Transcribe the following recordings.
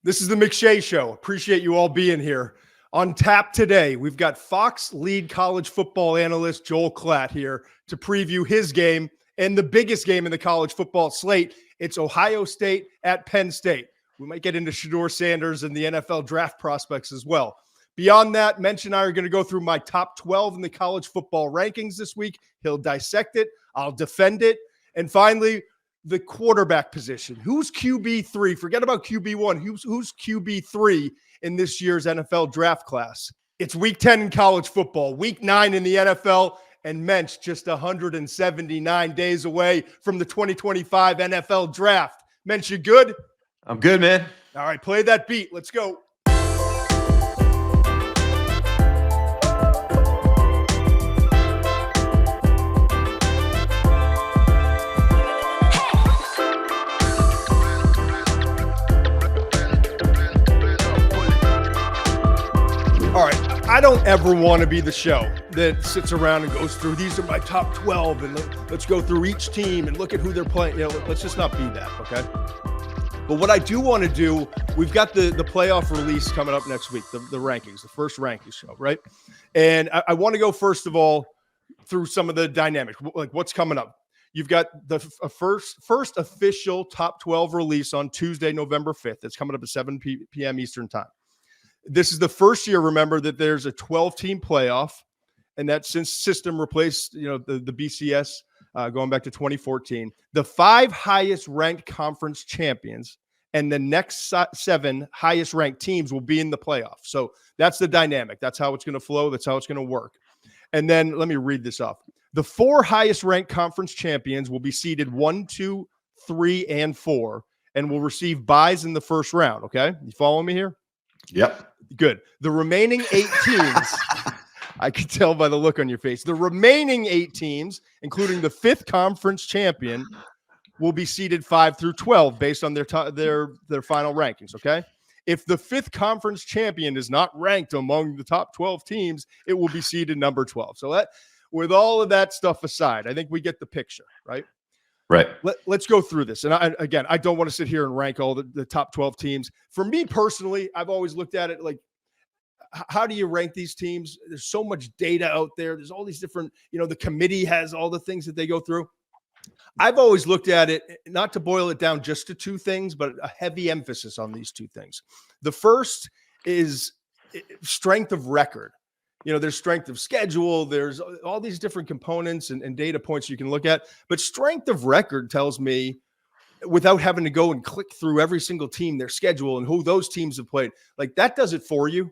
This is the McShay's Show. Appreciate you all being here. On tap today, we've got Fox lead college football analyst Joel Klatt here to preview his game and the biggest game in the college football slate. It's Ohio State at Penn State. We might get into Shedeur Sanders and the NFL draft prospects as well. Beyond that, Muench and I are going to go through my top 12 in the college football rankings this week. He'll dissect it. I'll defend it. And finally, the quarterback position. Who's QB3? Forget about QB1. Who's QB3 in this year's NFL draft class? It's week 10 in college football, week 9 in the NFL, and Muench just 179 days away from the 2025 NFL draft. Muench, you good? I'm good, man. All right, play that beat. Let's go. All right, I don't ever want to be the show that sits around and goes through, these are my top 12, and let's go through each team and look at who they're playing. You know, let's just not be that, okay? But what I do want to do, we've got the playoff release coming up next week, the rankings, the first rankings show, right? And I want to go, first of all, through some of the dynamics, like what's coming up. You've got the first official top 12 release on Tuesday, November 5th. It's coming up at 7 p.m. Eastern time. This is the first year, remember, that there's a 12-team playoff, and that since system replaced, the BCS going back to 2014. The 5 highest-ranked conference champions and the next 7 highest-ranked teams will be in the playoff. So that's the dynamic. That's how it's going to flow. That's how it's going to work. And then let me read this off. The 4 highest-ranked conference champions will be seeded 1, 2, 3, and 4, and will receive byes in the first round. Okay, you following me here? Yep. Good. The remaining 8 teams, I could tell by the look on your face, the remaining 8 teams, including the 5th conference champion, will be seeded 5 through 12 based on their final rankings, okay? If the 5th conference champion is not ranked among the top 12 teams, it will be seeded number 12. So that, with all of that stuff aside, I think we get the picture, right? Right. Let's go through this. And I don't want to sit here and rank all the top 12 teams. For me personally, I've always looked at it like, how do you rank these teams? There's so much data out there. There's all these different, the committee has all the things that they go through. I've always looked at it, not to boil it down just to 2 things, but a heavy emphasis on these 2 things. The first is strength of record. There's strength of schedule. There's all these different components and data points you can look at. But strength of record tells me, without having to go and click through every single team, their schedule, and who those teams have played, like that does it for you.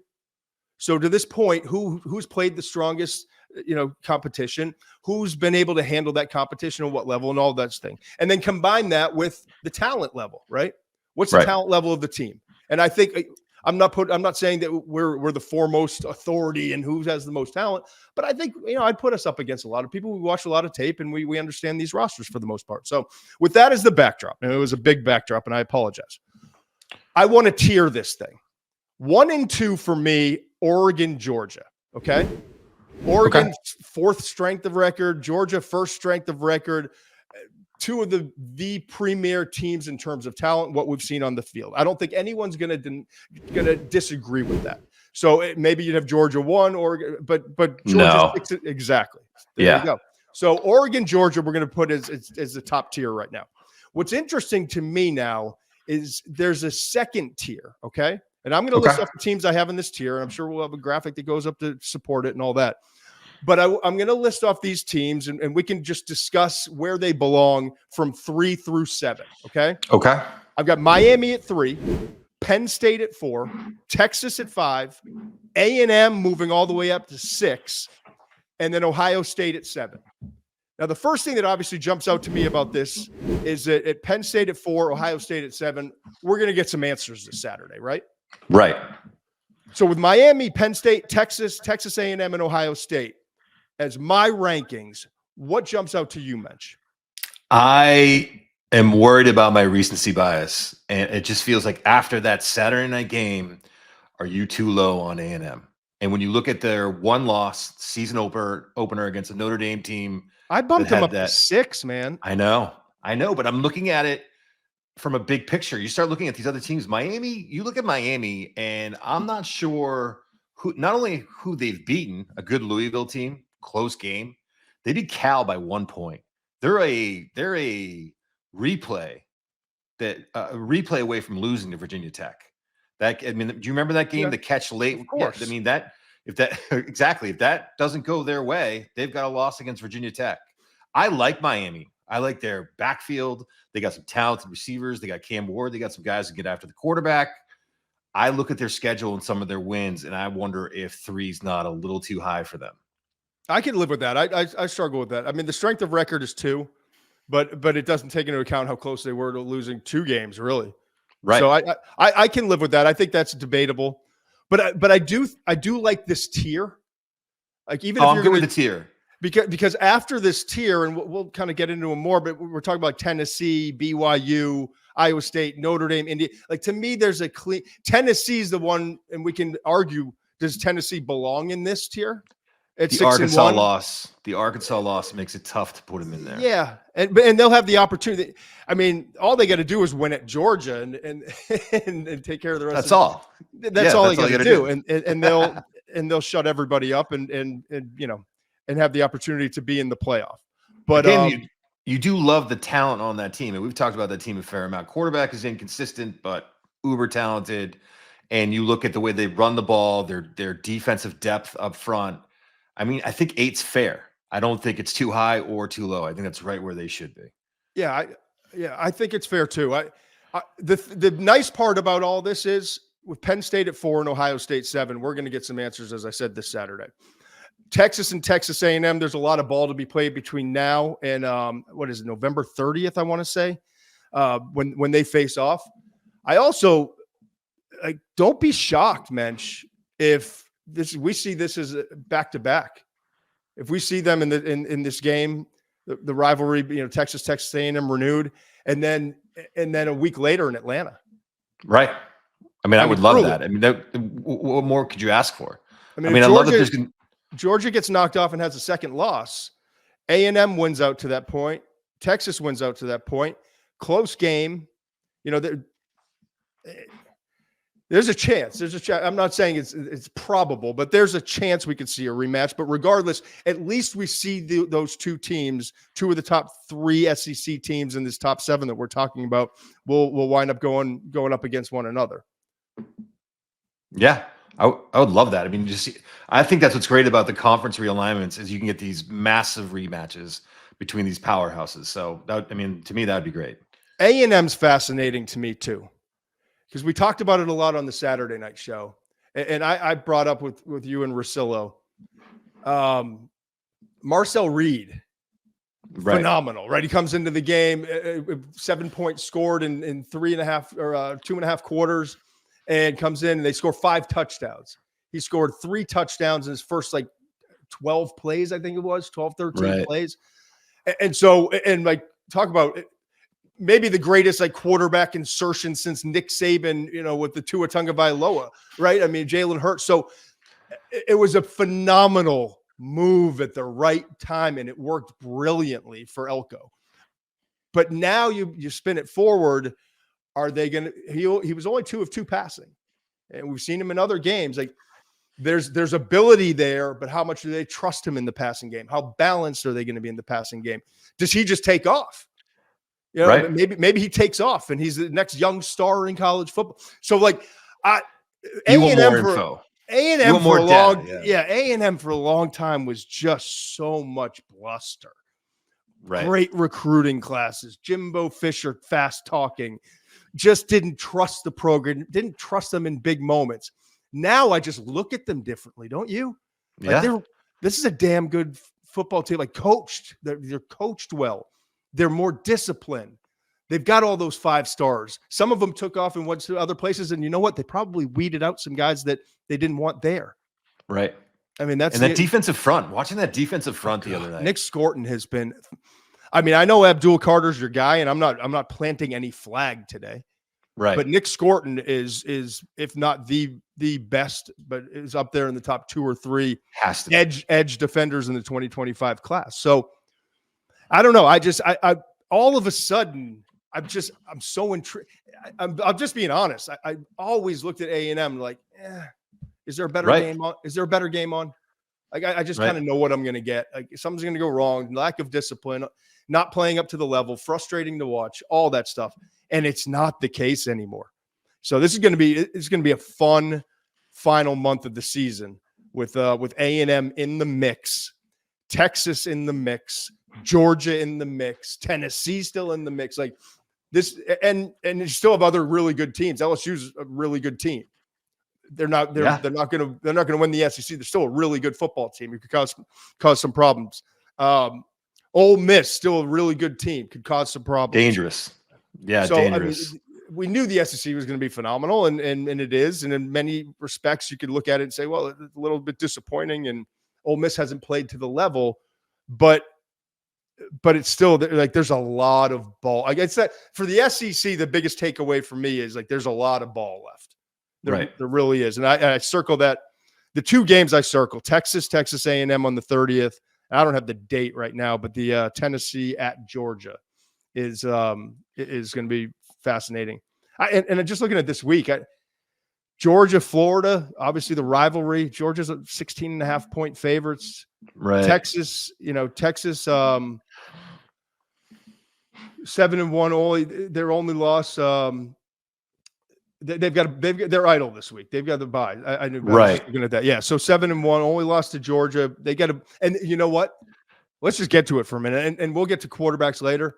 So to this point, who's played the strongest, competition, who's been able to handle that competition at what level and all that thing. And then combine that with the talent level, right? What's the talent level of the team? And I think I'm not saying that we're the foremost authority and who has the most talent, but I think, I'd put us up against a lot of people. We watch a lot of tape and we understand these rosters for the most part. So with that as the backdrop, and it was a big backdrop, and I apologize. I want to tier this thing. 1 and 2 for me, Oregon, Georgia. Okay. Oregon, 4th strength of record, Georgia, 1st strength of record. 2 of the premier teams in terms of talent, what we've seen on the field. I don't think anyone's going to disagree with that. So maybe you'd have Georgia 1, but Georgia 6, exactly. There you go. So Oregon, Georgia, we're going to put as the top tier right now. What's interesting to me now is there's a second tier, okay? And I'm going to list off the teams I have in this tier, and I'm sure we'll have a graphic that goes up to support it and all that. But I'm going to list off these teams, and we can just discuss where they belong from 3 through 7, okay? Okay. I've got Miami at 3, Penn State at 4, Texas at 5, A&M moving all the way up to 6, and then Ohio State at 7. Now, the first thing that obviously jumps out to me about this is that at Penn State at 4, Ohio State at 7, we're going to get some answers this Saturday, right? Right. So with Miami, Penn State, Texas A&M, and Ohio State as my rankings, what jumps out to you, Muench? I am worried about my recency bias, and it just feels like after that Saturday night game, are you too low on A&M? And when you look at their 1-loss season opener against a Notre Dame team, I bumped them up to 6, man. I know, but I'm looking at it. from a big picture, you start looking at these other teams. Miami, you look at Miami, and I'm not sure not only who they've beaten, a good Louisville team, close game. They beat Cal by 1 point. They're a replay away from losing to Virginia Tech. Do you remember that game? Yeah, the catch late. of course. Yeah, if that doesn't go their way, they've got a loss against Virginia Tech. I like Miami. I like their backfield. They got some talented receivers. They got Cam Ward. They got some guys who get after the quarterback. I look at their schedule and some of their wins, and I wonder if 3's not a little too high for them. I can live with that. I struggle with that. I mean, the strength of record is 2, but it doesn't take into account how close they were to losing 2 games, really. Right. So I can live with that. I think that's debatable. But I do like this tier. Like even if I'm you're good with the tier. Because after this tier, and we'll kind of get into them more, but we're talking about like Tennessee, BYU, Iowa State, Notre Dame, India. Like to me, there's a clean Tennessee's the one, and we can argue, does Tennessee belong in this tier? It's the Arkansas loss. The Arkansas loss makes it tough to put them in there. Yeah, and they'll have the opportunity. I mean, all they got to do is win at Georgia and take care of the rest. That's all. That's all they got to do, and they'll shut everybody up and have the opportunity to be in the playoff. But again, you do love the talent on that team, and we've talked about that team a fair amount. Quarterback is inconsistent, but uber talented. And you look at the way they run the ball, their defensive depth up front. I mean, I think 8's fair. I don't think it's too high or too low. I think that's right where they should be. Yeah, I think it's fair too. The nice part about all this is with Penn State at 4 and Ohio State 7, we're going to get some answers, as I said, this Saturday. Texas and Texas A&M, there's a lot of ball to be played between now and November 30th, I want to say, when they face off. I also don't be shocked, Mensch, if we see this as back-to-back. If we see them in this game, the rivalry, Texas A&M renewed, and then a week later in Atlanta. Right. I mean, I would love that. I mean, what more could you ask for? I mean, I love that there's Georgia gets knocked off and has a second loss. A&M wins out to that point. Texas wins out to that point. Close game. There's a chance. I'm not saying it's probable, but there's a chance we could see a rematch. But regardless, at least we see those 2 teams, 2 of the top 3 SEC teams in this top 7 that we're talking about, will wind up going up against one another. Yeah, I would love that. I mean, I think that's what's great about the conference realignments is you can get these massive rematches between these powerhouses. So to me, that'd be great. A&M's fascinating to me too, because we talked about it a lot on the Saturday night show, and I brought up with you and Russillo, Marcel Reed, phenomenal, right? He comes into the game, 7 points scored in 3.5 or 2.5 quarters. And comes in and they score 5 touchdowns. He scored 3 touchdowns in his first 12 plays, I think it was 12, 13 plays. And so, talk about maybe the greatest quarterback insertion since Nick Saban, with the Tua Tagovailoa, right? I mean, Jalen Hurts. So it was a phenomenal move at the right time, and it worked brilliantly for Elko. But now you spin it forward. Are they going to? He was only 2 of 2 passing, and we've seen him in other games. There's ability there, but how much do they trust him in the passing game? How balanced are they going to be in the passing game? Does he just take off? Right. Maybe he takes off and he's the next young star in college football. So A&M for A&M for a long time was just so much bluster. Right. Great recruiting classes. Jimbo Fisher, fast talking. Just didn't trust the program, didn't trust them in big moments. Now I just look at them differently, don't you? This is a damn good football team, coached. They're coached well. They're more disciplined. They've got all those 5 stars. Some of them took off and went to other places, and you know what? They probably weeded out some guys that they didn't want there. Right. I mean, that defensive front. Watching that defensive front the other night. Nick Scorton has been. I mean, I know Abdul Carter's your guy, and I'm not planting any flag today. Right. But Nick Scorton is if not the best, but is up there in the top 2 or 3 edge defenders in the 2025 class. So I don't know. I all of a sudden I'm so intrigued. I'm just being honest. I always looked at A&M like, is there a better game on? Is there a better game on? Like I just kind of know what I'm going to get. Like something's going to go wrong. Lack of discipline, not playing up to the level, frustrating to watch, all that stuff. And it's not the case anymore. So this is going to be a fun final month of the season with A&M in the mix, Texas in the mix, Georgia in the mix, Tennessee still in the mix. Like this, and you still have other really good teams. LSU's a really good team. They're not going to win the SEC. They're still a really good football team. It could cause some problems. Ole Miss, still a really good team, could cause some problems. Dangerous. Yeah, so, dangerous. I mean, we knew the SEC was going to be phenomenal, and it is. And in many respects, you could look at it and say, well, it's a little bit disappointing, and Ole Miss hasn't played to the level, but it's still like there's a lot of ball. Like it's that for the SEC, the biggest takeaway for me is like there's a lot of ball left. There really is. And I circle that. The two games I circle, Texas A&M on the 30th. I don't have the date right now, but the Tennessee at Georgia is going to be fascinating. And just looking at this week, Georgia, Florida, obviously the rivalry. Georgia's 16.5-point favorites. Right. Texas 7-1 only. Their only loss. They're idle this week. They've got the bye. I knew. Right. Looking at that. Yeah. So 7-1 only lost to Georgia. They got to. And you know what? Let's just get to it for a minute, and we'll get to quarterbacks later.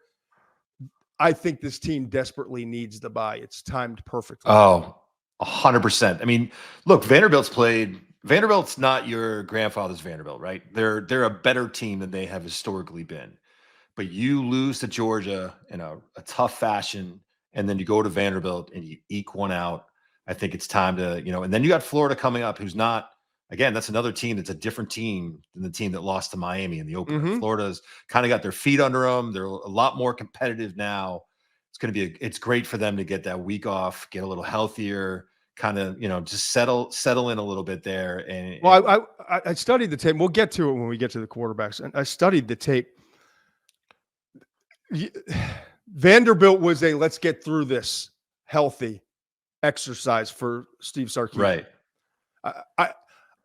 I think this team desperately needs the bye. It's timed perfectly. Oh, 100%. I mean, look, Vanderbilt's not your grandfather's Vanderbilt, right? They're a better team than they have historically been. But you lose to Georgia in a tough fashion, and then you go to Vanderbilt and you eke one out. I think it's time to, and then you got Florida coming up, who's not, again, that's another team that's a different team than the team that lost to Miami in the opener. Mm-hmm. Florida's kind of got their feet under them. They're a lot more competitive now. It's great for them to get that week off, get a little healthier, kind of, just settle in a little bit there. And I studied the tape. We'll get to it when we get to the quarterbacks. And I studied the tape. Vanderbilt was a let's get through this healthy exercise for Steve Sarkisian. Right.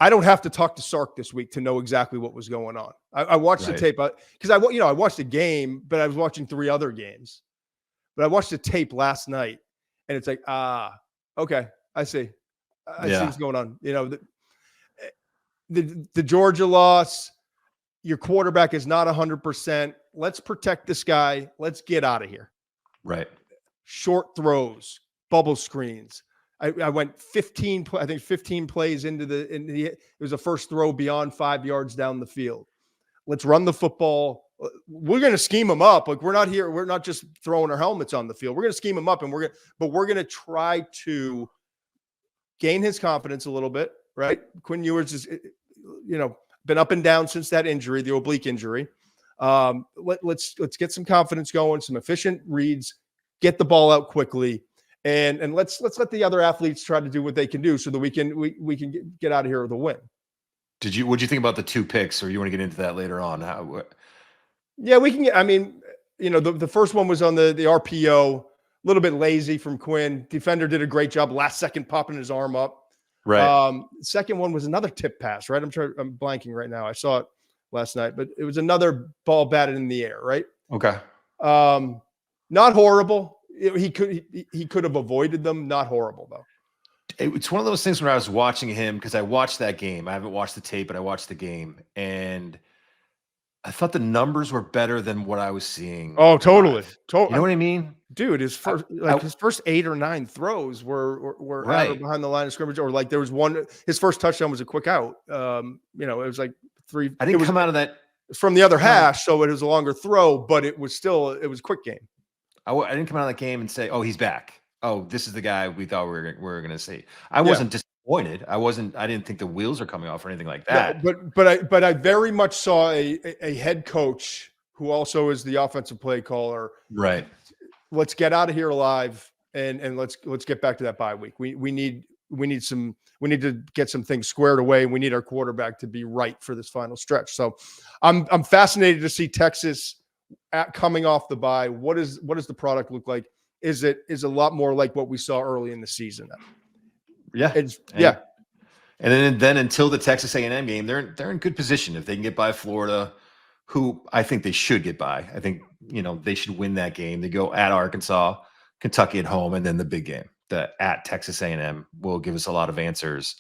I don't have to talk to Sark this week to know exactly what was going on. I watched the tape because I watched the game, but I was watching 3 other games. But I watched the tape last night, and it's like, okay, I see. I see what's going on. The Georgia loss, your quarterback is not 100%. Let's protect this guy. Let's get out of here. Right. Short throws, bubble screens. I went 15 plays into it was a first throw beyond 5 yards down the field. Let's run the football. We're going to scheme them up. Like we're not just throwing our helmets on the field. We're going to scheme them up, and we're going to try to gain his confidence a little bit, right? Quinn Ewers is, been up and down since that injury, the oblique injury. Let's get some confidence going, some efficient reads, get the ball out quickly, and let's let the other athletes try to do what they can do so that we can get out of here with a win. What'd you think about the 2 picks, or you want to get into that later on? Yeah, we can get. I mean, the first one was on the RPO, a little bit lazy from Quinn. Defender did a great job last second popping his arm up. Right. Second one was another tip pass, right? I'm blanking right now. I saw it last night, but it was another ball batted in the air, right? Okay. Not horrible. He could have avoided them. Not horrible though. It's one of those things when I was watching him, because I watched that game. I haven't watched the tape, but I watched the game, and I thought the numbers were better than what I was seeing. Oh, totally. You know what I mean? Dude, his first 8 or 9 throws were right behind the line of scrimmage, or like there was one. His first touchdown was a quick out. It was like 3. I didn't come out of that from the other hash, so it was a longer throw, but it was quick game. I didn't come out of that game and say, "Oh, he's back. Oh, this is the guy we thought we were going to see." I wasn't disappointed. I didn't think the wheels are coming off or anything like that. Yeah, but I very much saw a head coach who also is the offensive play caller. Right. Let's get out of here alive, and let's get back to that bye week. We need to get some things squared away. We need our quarterback to be right for this final stretch. So I'm fascinated to see Texas coming off the bye, what does the product look like? Is a lot more like what we saw early in the season? Yeah. And then until the Texas A&M game, they're in good position. If they can get by Florida, who I think they should get by. I think, they should win that game. They go at Arkansas, Kentucky at home, and then the big game, the at Texas A&M, will give us a lot of answers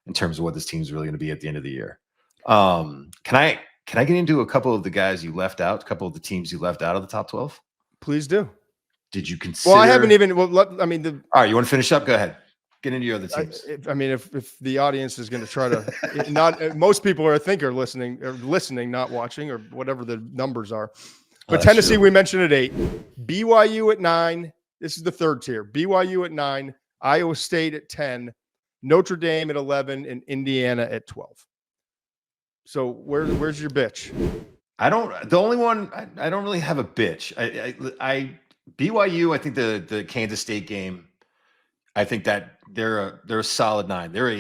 in terms of what this team's really going to be at the end of the year. Can I get into a couple of the guys you left out, a couple of the teams you left out of the top 12? Please do. Did you consider? Well, I haven't even. All right, you want to finish up? Go ahead. Get into your other teams. If the audience is going to try to, not most people are listening, not watching, or whatever the numbers are. But Tennessee, true. We mentioned at 8, BYU at 9. This is the third tier. BYU at 9, Iowa State at 10, Notre Dame at 11, and Indiana at 12. So where's your bitch? I don't really have a bitch. BYU, I think the Kansas State game, I think that they're a solid 9. They're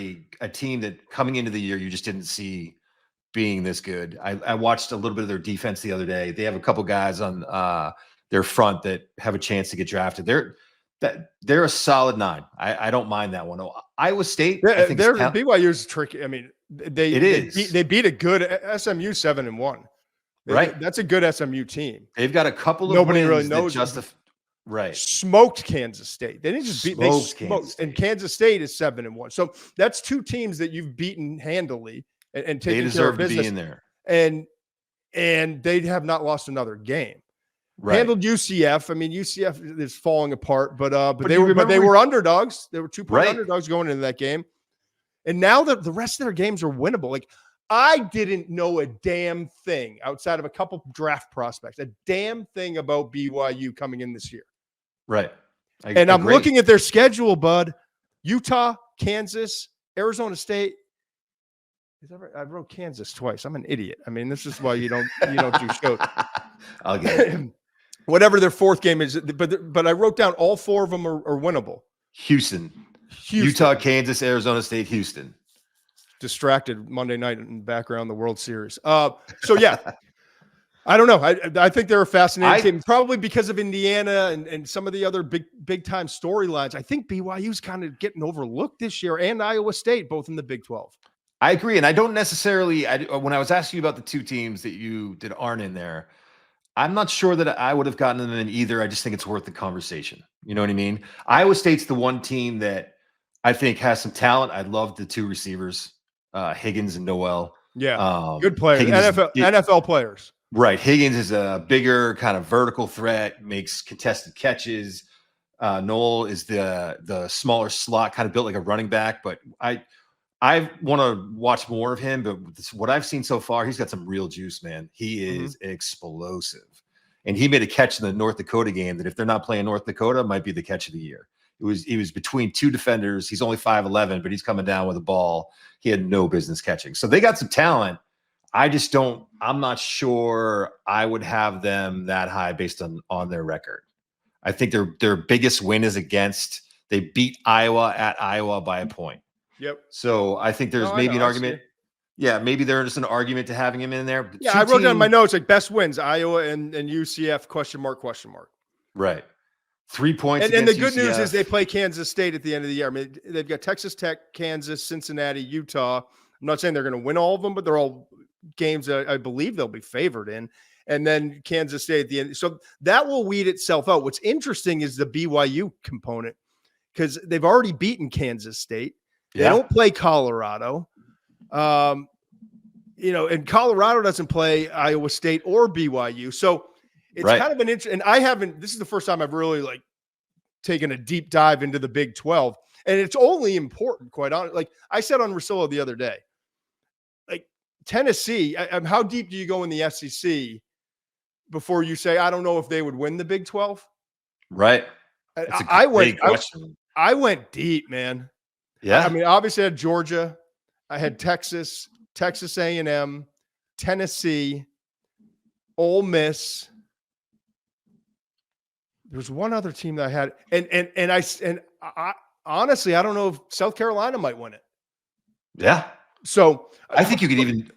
a team that coming into the year you just didn't see being this good. I watched a little bit of their defense the other day. They have a couple guys on their front that have a chance to get drafted. They're a solid 9. I don't mind that one. Iowa State, I think BYU's tricky. I mean, they beat a good SMU 7-1. Right, that's a good SMU team. They've got a couple of nobody really knows. Right. Smoked Kansas State. They didn't just beat. They smoked. Kansas State. And Kansas State is 7-1. So that's two teams that you've beaten handily and taken care of business. They deserve to be in there. And they have not lost another game. Right. Handled UCF. I mean, UCF is falling apart, but they were underdogs. They were 2-point underdogs going into that game. And now that the rest of their games are winnable. Like, I didn't know a damn thing outside of a couple draft prospects, a damn thing about BYU coming in this year. Right. I'm looking at their schedule, bud. Utah, Kansas, Arizona State. I wrote Kansas twice. I'm an idiot. I mean, this is why you don't do shows. I'll get it. Whatever their fourth game is, but I wrote down all 4 of them are winnable. Houston, Utah, Kansas, Arizona State, Houston. Distracted Monday night in the background, the World Series. So yeah, I don't know. I think they're a fascinating team, probably because of Indiana and some of the other big time storylines. I think BYU's kind of getting overlooked this year, and Iowa State, both in the Big 12. I agree, and I don't necessarily. When I was asking you about the 2 teams that aren't in there, I'm not sure that I would have gotten them in either. I just think it's worth the conversation. You know what I mean? Iowa State's the one team that I think has some talent. I love the 2 receivers. Higgins and Noel. Yeah. Good players. NFL players. Right. Higgins is a bigger kind of vertical threat, makes contested catches. Noel is the smaller slot, kind of built like a running back, but I want to watch more of him, but what I've seen so far, he's got some real juice, man. He is explosive. And he made a catch in the North Dakota game that if they're not playing North Dakota, might be the catch of the year. He was between 2 defenders. He's only 5'11", but he's coming down with a ball he had no business catching. So they got some talent. I'm not sure I would have them that high based on their record. I think their biggest win is they beat Iowa at Iowa by a point. Yep. So I think there's maybe an argument. Yeah, maybe there's an argument to having him in there. Yeah, I wrote down my notes like best wins, Iowa and UCF, question mark. Right. 3 points. And the good news is they play Kansas State at the end of the year. I mean, they've got Texas Tech, Kansas, Cincinnati, Utah. I'm not saying they're going to win all of them, but they're all games that I believe they'll be favored in. And then Kansas State at the end. So that will weed itself out. What's interesting is the BYU component because they've already beaten Kansas State. They don't play Colorado. And Colorado doesn't play Iowa State or BYU. So it's kind of an interesting, and this is the first time I've really taken a deep dive into the Big 12. And it's only important, quite honestly. Like I said on Russillo the other day, like Tennessee, how deep do you go in the SEC before you say, I don't know if they would win the Big 12? Right. I went deep, man. Yeah. I mean, obviously I had Georgia. I had Texas A&M, Tennessee, Ole Miss. There's one other team that I had, and I honestly, I don't know if South Carolina might win it. Yeah. So I think you could even.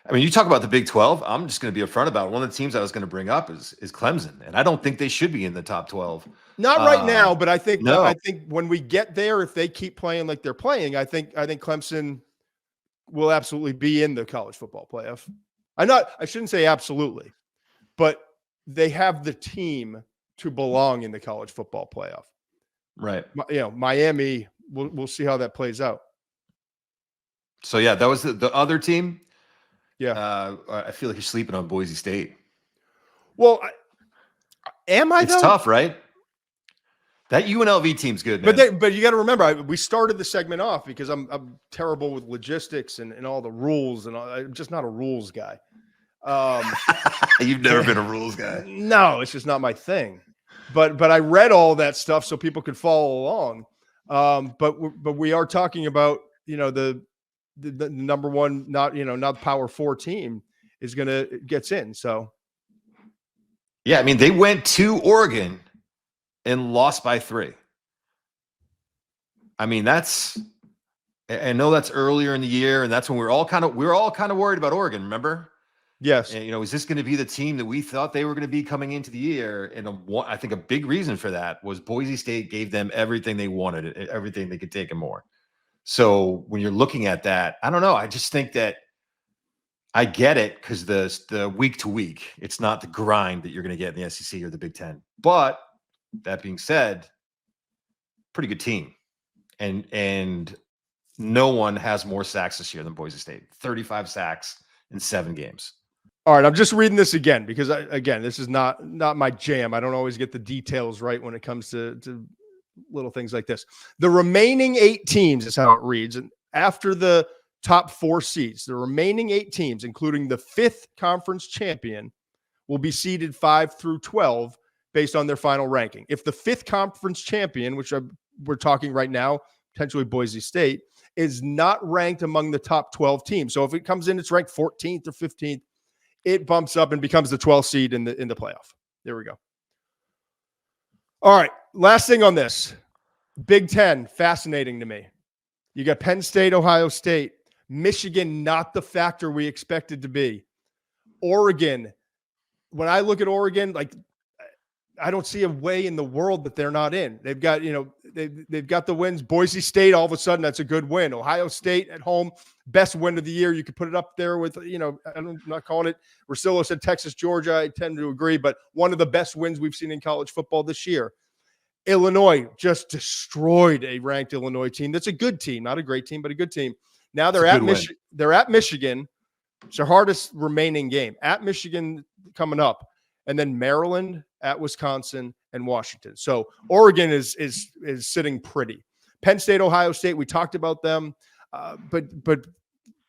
I mean, you talk about the Big 12. I'm just going to be upfront about it. One of the teams I was going to bring up is Clemson, and I don't think they should be in the top 12. Not right now, but I think No. when we get there, if they keep playing like they're playing, I think Clemson will absolutely be in the college football playoff. I shouldn't say absolutely, but they have the team to belong in the college football playoff. Right. Miami, we'll see how that plays out. So yeah, that was the other team. Yeah. I feel like you're sleeping on Boise State. Well, am I? It's tough, right? That UNLV team's good, man. But you got to remember, we started the segment off because I'm terrible with logistics and all the rules, and I'm just not a rules guy. You've never been a rules guy. No, it's just not my thing. But I read all that stuff so people could follow along. But we are talking about the number one, not Power 4 team gets in. So yeah, I mean they went to Oregon and lost by 3. I mean I know that's earlier in the year, and that's when we were all kind of worried about Oregon. Remember? Yes. And, is this going to be the team that we thought they were going to be coming into the year? And I think a big reason for that was Boise State gave them everything they wanted, everything they could take and more. So when you're looking at that, I don't know. I just think that I get it because the week to week, it's not the grind that you're going to get in the SEC or the Big Ten. But that being said, pretty good team, and no one has more sacks this year than Boise State. 35 sacks in 7 games. All right, I'm just reading this again because this is not my jam. I don't always get the details right when it comes to little things like this. The remaining 8 teams is how it reads, and after the top 4 seeds, the remaining 8 teams, including the 5th conference champion, will be seeded 5 through 12 based on their final ranking. If the 5th conference champion, which we're talking right now, potentially Boise State, is not ranked among the top 12 teams. So if it comes in, it's ranked 14th or 15th, it bumps up and becomes the 12th seed in the playoff. There we go. All right. Last thing on this. Big Ten, fascinating to me. You got Penn State, Ohio State, Michigan, not the factor we expected to be. Oregon. When I look at Oregon, I don't see a way in the world that they're not in. They've got, they've got the wins. Boise State, all of a sudden, that's a good win. Ohio State at home, best win of the year. You could put it up there with, I'm not calling it. Rosillo said Texas, Georgia. I tend to agree, but one of the best wins we've seen in college football this year. Illinois just destroyed a ranked Illinois team. That's a good team, not a great team, but a good team. Now they're at Michigan. They're at Michigan. It's their hardest remaining game. At Michigan coming up. And then Maryland, at Wisconsin, and Washington. So Oregon is sitting pretty. Penn State, Ohio State, we talked about them, but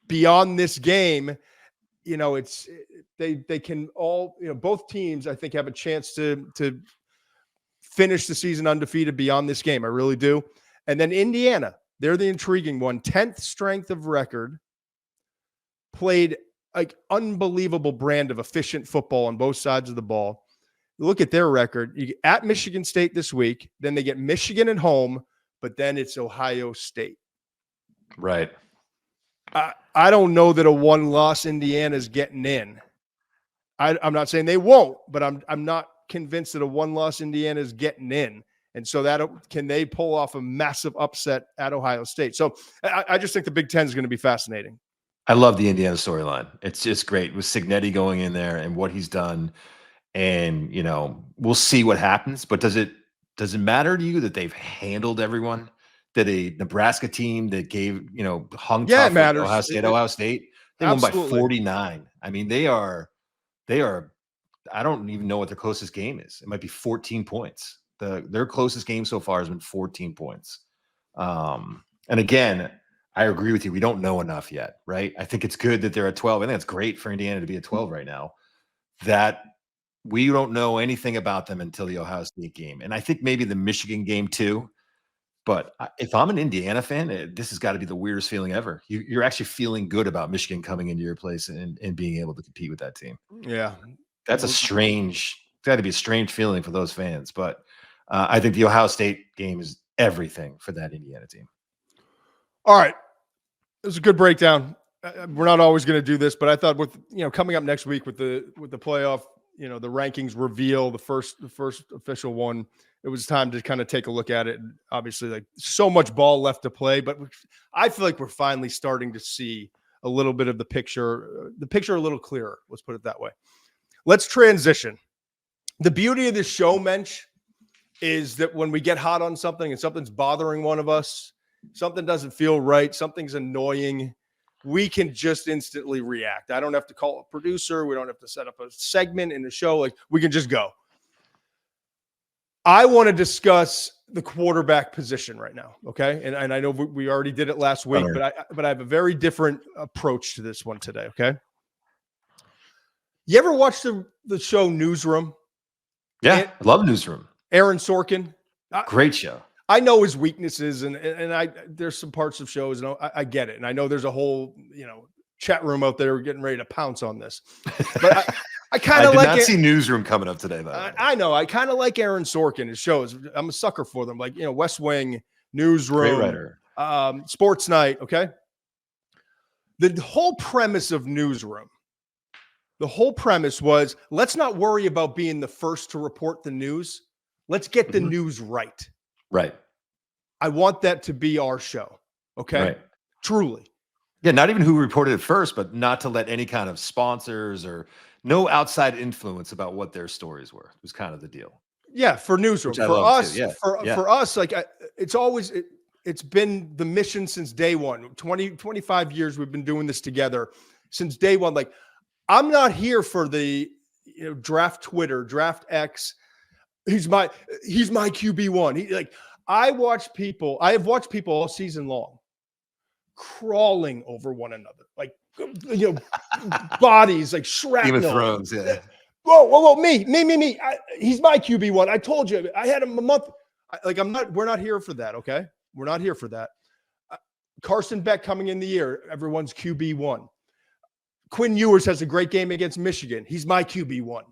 beyond this game, it's they can all both teams I think have a chance to finish the season undefeated beyond this game. I really do. And then Indiana, they're the intriguing one. 10th strength of record, played unbelievable brand of efficient football on both sides of the ball. Look at their record. You get at Michigan State this week, then they get Michigan at home, but then it's Ohio State. Right. I don't know that a one-loss Indiana is getting in. I'm not saying they won't, but I'm not convinced that a one-loss Indiana is getting in. And so can they pull off a massive upset at Ohio State? So I just think the Big Ten is going to be fascinating. I love the Indiana storyline. It's just great with Cignetti going in there and what he's done. And, we'll see what happens. But does it matter to you that they've handled everyone? That a Nebraska team that gave, hung tough with Ohio State, they won by 49. I mean, they are, I don't even know what their closest game is. It might be 14 points. Their closest game so far has been 14 points. And again, I agree with you. We don't know enough yet, right? I think it's good that they're at 12. I think it's great for Indiana to be at 12 right now. That we don't know anything about them until the Ohio State game. And I think maybe the Michigan game too. But if I'm an Indiana fan, this has got to be the weirdest feeling ever. You're actually feeling good about Michigan coming into your place and being able to compete with that team. Yeah. That's got to be a strange feeling for those fans. But I think the Ohio State game is everything for that Indiana team. All right. It was a good breakdown. we're not always going to do this, but I thought with, coming up next week with the playoff, the rankings reveal, the first official one, it was time to kind of take a look at it. And obviously, like, so much ball left to play, but I feel like we're finally starting to see a little bit of the picture a little clearer. Let's put it that way. Let's transition. The beauty of this show, Mensch, is that when we get hot on something and something's bothering one of us, something doesn't feel right, something's annoying, we can just instantly react. I don't have to call a producer. We don't have to set up a segment in the show. Like, we can just go. I want to discuss the quarterback position right now, okay? And I know we already did it last week, but I have a very different approach to this one today, okay? You ever watch the show Newsroom? Yeah, I love Newsroom. Aaron Sorkin. Great show. I know his weaknesses, and there's some parts of shows, and I get it. And I know there's a whole, chat room out there getting ready to pounce on this. But I kind of like. I did not see Newsroom coming up today, though. I know. I kind of like Aaron Sorkin. His shows. I'm a sucker for them. Like, West Wing, Newsroom, great writer. Sports Night. Okay. The whole premise of Newsroom. The whole premise was, let's not worry about being the first to report the news. Let's get the news right. Right. I want that to be our show. Okay. Right. Truly. Yeah. Not even who reported it first, but not to let any kind of sponsors or no outside influence about what their stories were. It was kind of the deal. Yeah. For Newsroom. For us, for us, like, it's been the mission since day one. 25 years we've been doing this together since day one. Like, I'm not here for the draft Twitter, draft X. He's my QB1. I have watched people all season long crawling over one another, like, bodies like shrapnel. Game of Thrones, yeah. Whoa, me. He's my QB1. I told you, I had him a month. We're not here for that. Okay. We're not here for that. Carson Beck coming in the year. Everyone's QB1. Quinn Ewers has a great game against Michigan. He's my QB1.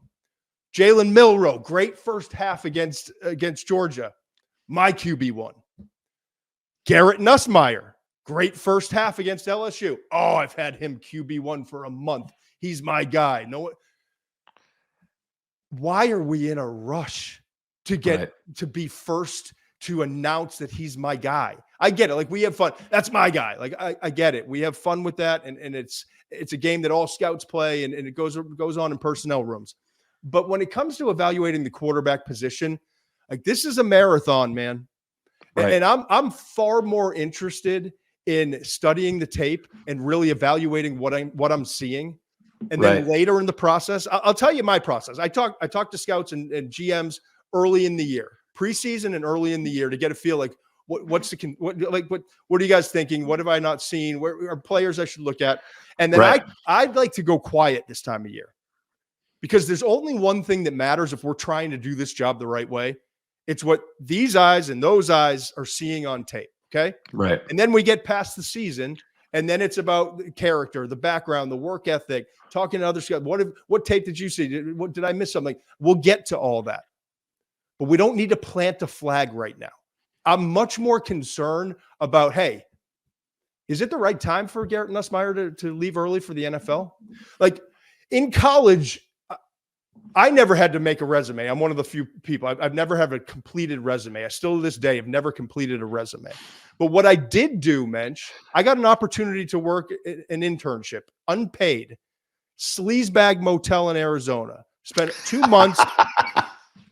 Jalen Milroe, great first half against Georgia. My QB1. Garrett Nussmeier, great first half against LSU. Oh, I've had him QB1 for a month. He's my guy. Why are we in a rush to get to be first to announce that he's my guy? I get it. Like, we have fun. That's my guy. Like, I get it. We have fun with that. And it's a game that all scouts play, and it goes on in personnel rooms. But when it comes to evaluating the quarterback position, like, this is a marathon, man. Right. And I'm far more interested in studying the tape and really evaluating what I'm seeing. And then later in the process, I'll tell you my process. I talk to scouts and GMs early in the year, preseason and early in the year, to get a feel like what are you guys thinking? What have I not seen? Where are players I should look at? And then I'd like to go quiet this time of year, because there's only one thing that matters if we're trying to do this job the right way. It's what these eyes and those eyes are seeing on tape. Okay. Right. And then we get past the season, and then it's about the character, the background, the work ethic, talking to other scouts. What tape did you see? Did I miss something? We'll get to all that, but we don't need to plant a flag right now. I'm much more concerned about, hey, is it the right time for Garrett Nussmeier to leave early for the NFL? Like, in college, I never had to make a resume. I'm one of the few people. I've never had a completed resume. I still to this day have never completed a resume. But what I did do, Mensch, I got an opportunity to work an internship, unpaid, sleazebag motel in Arizona. Spent 2 months,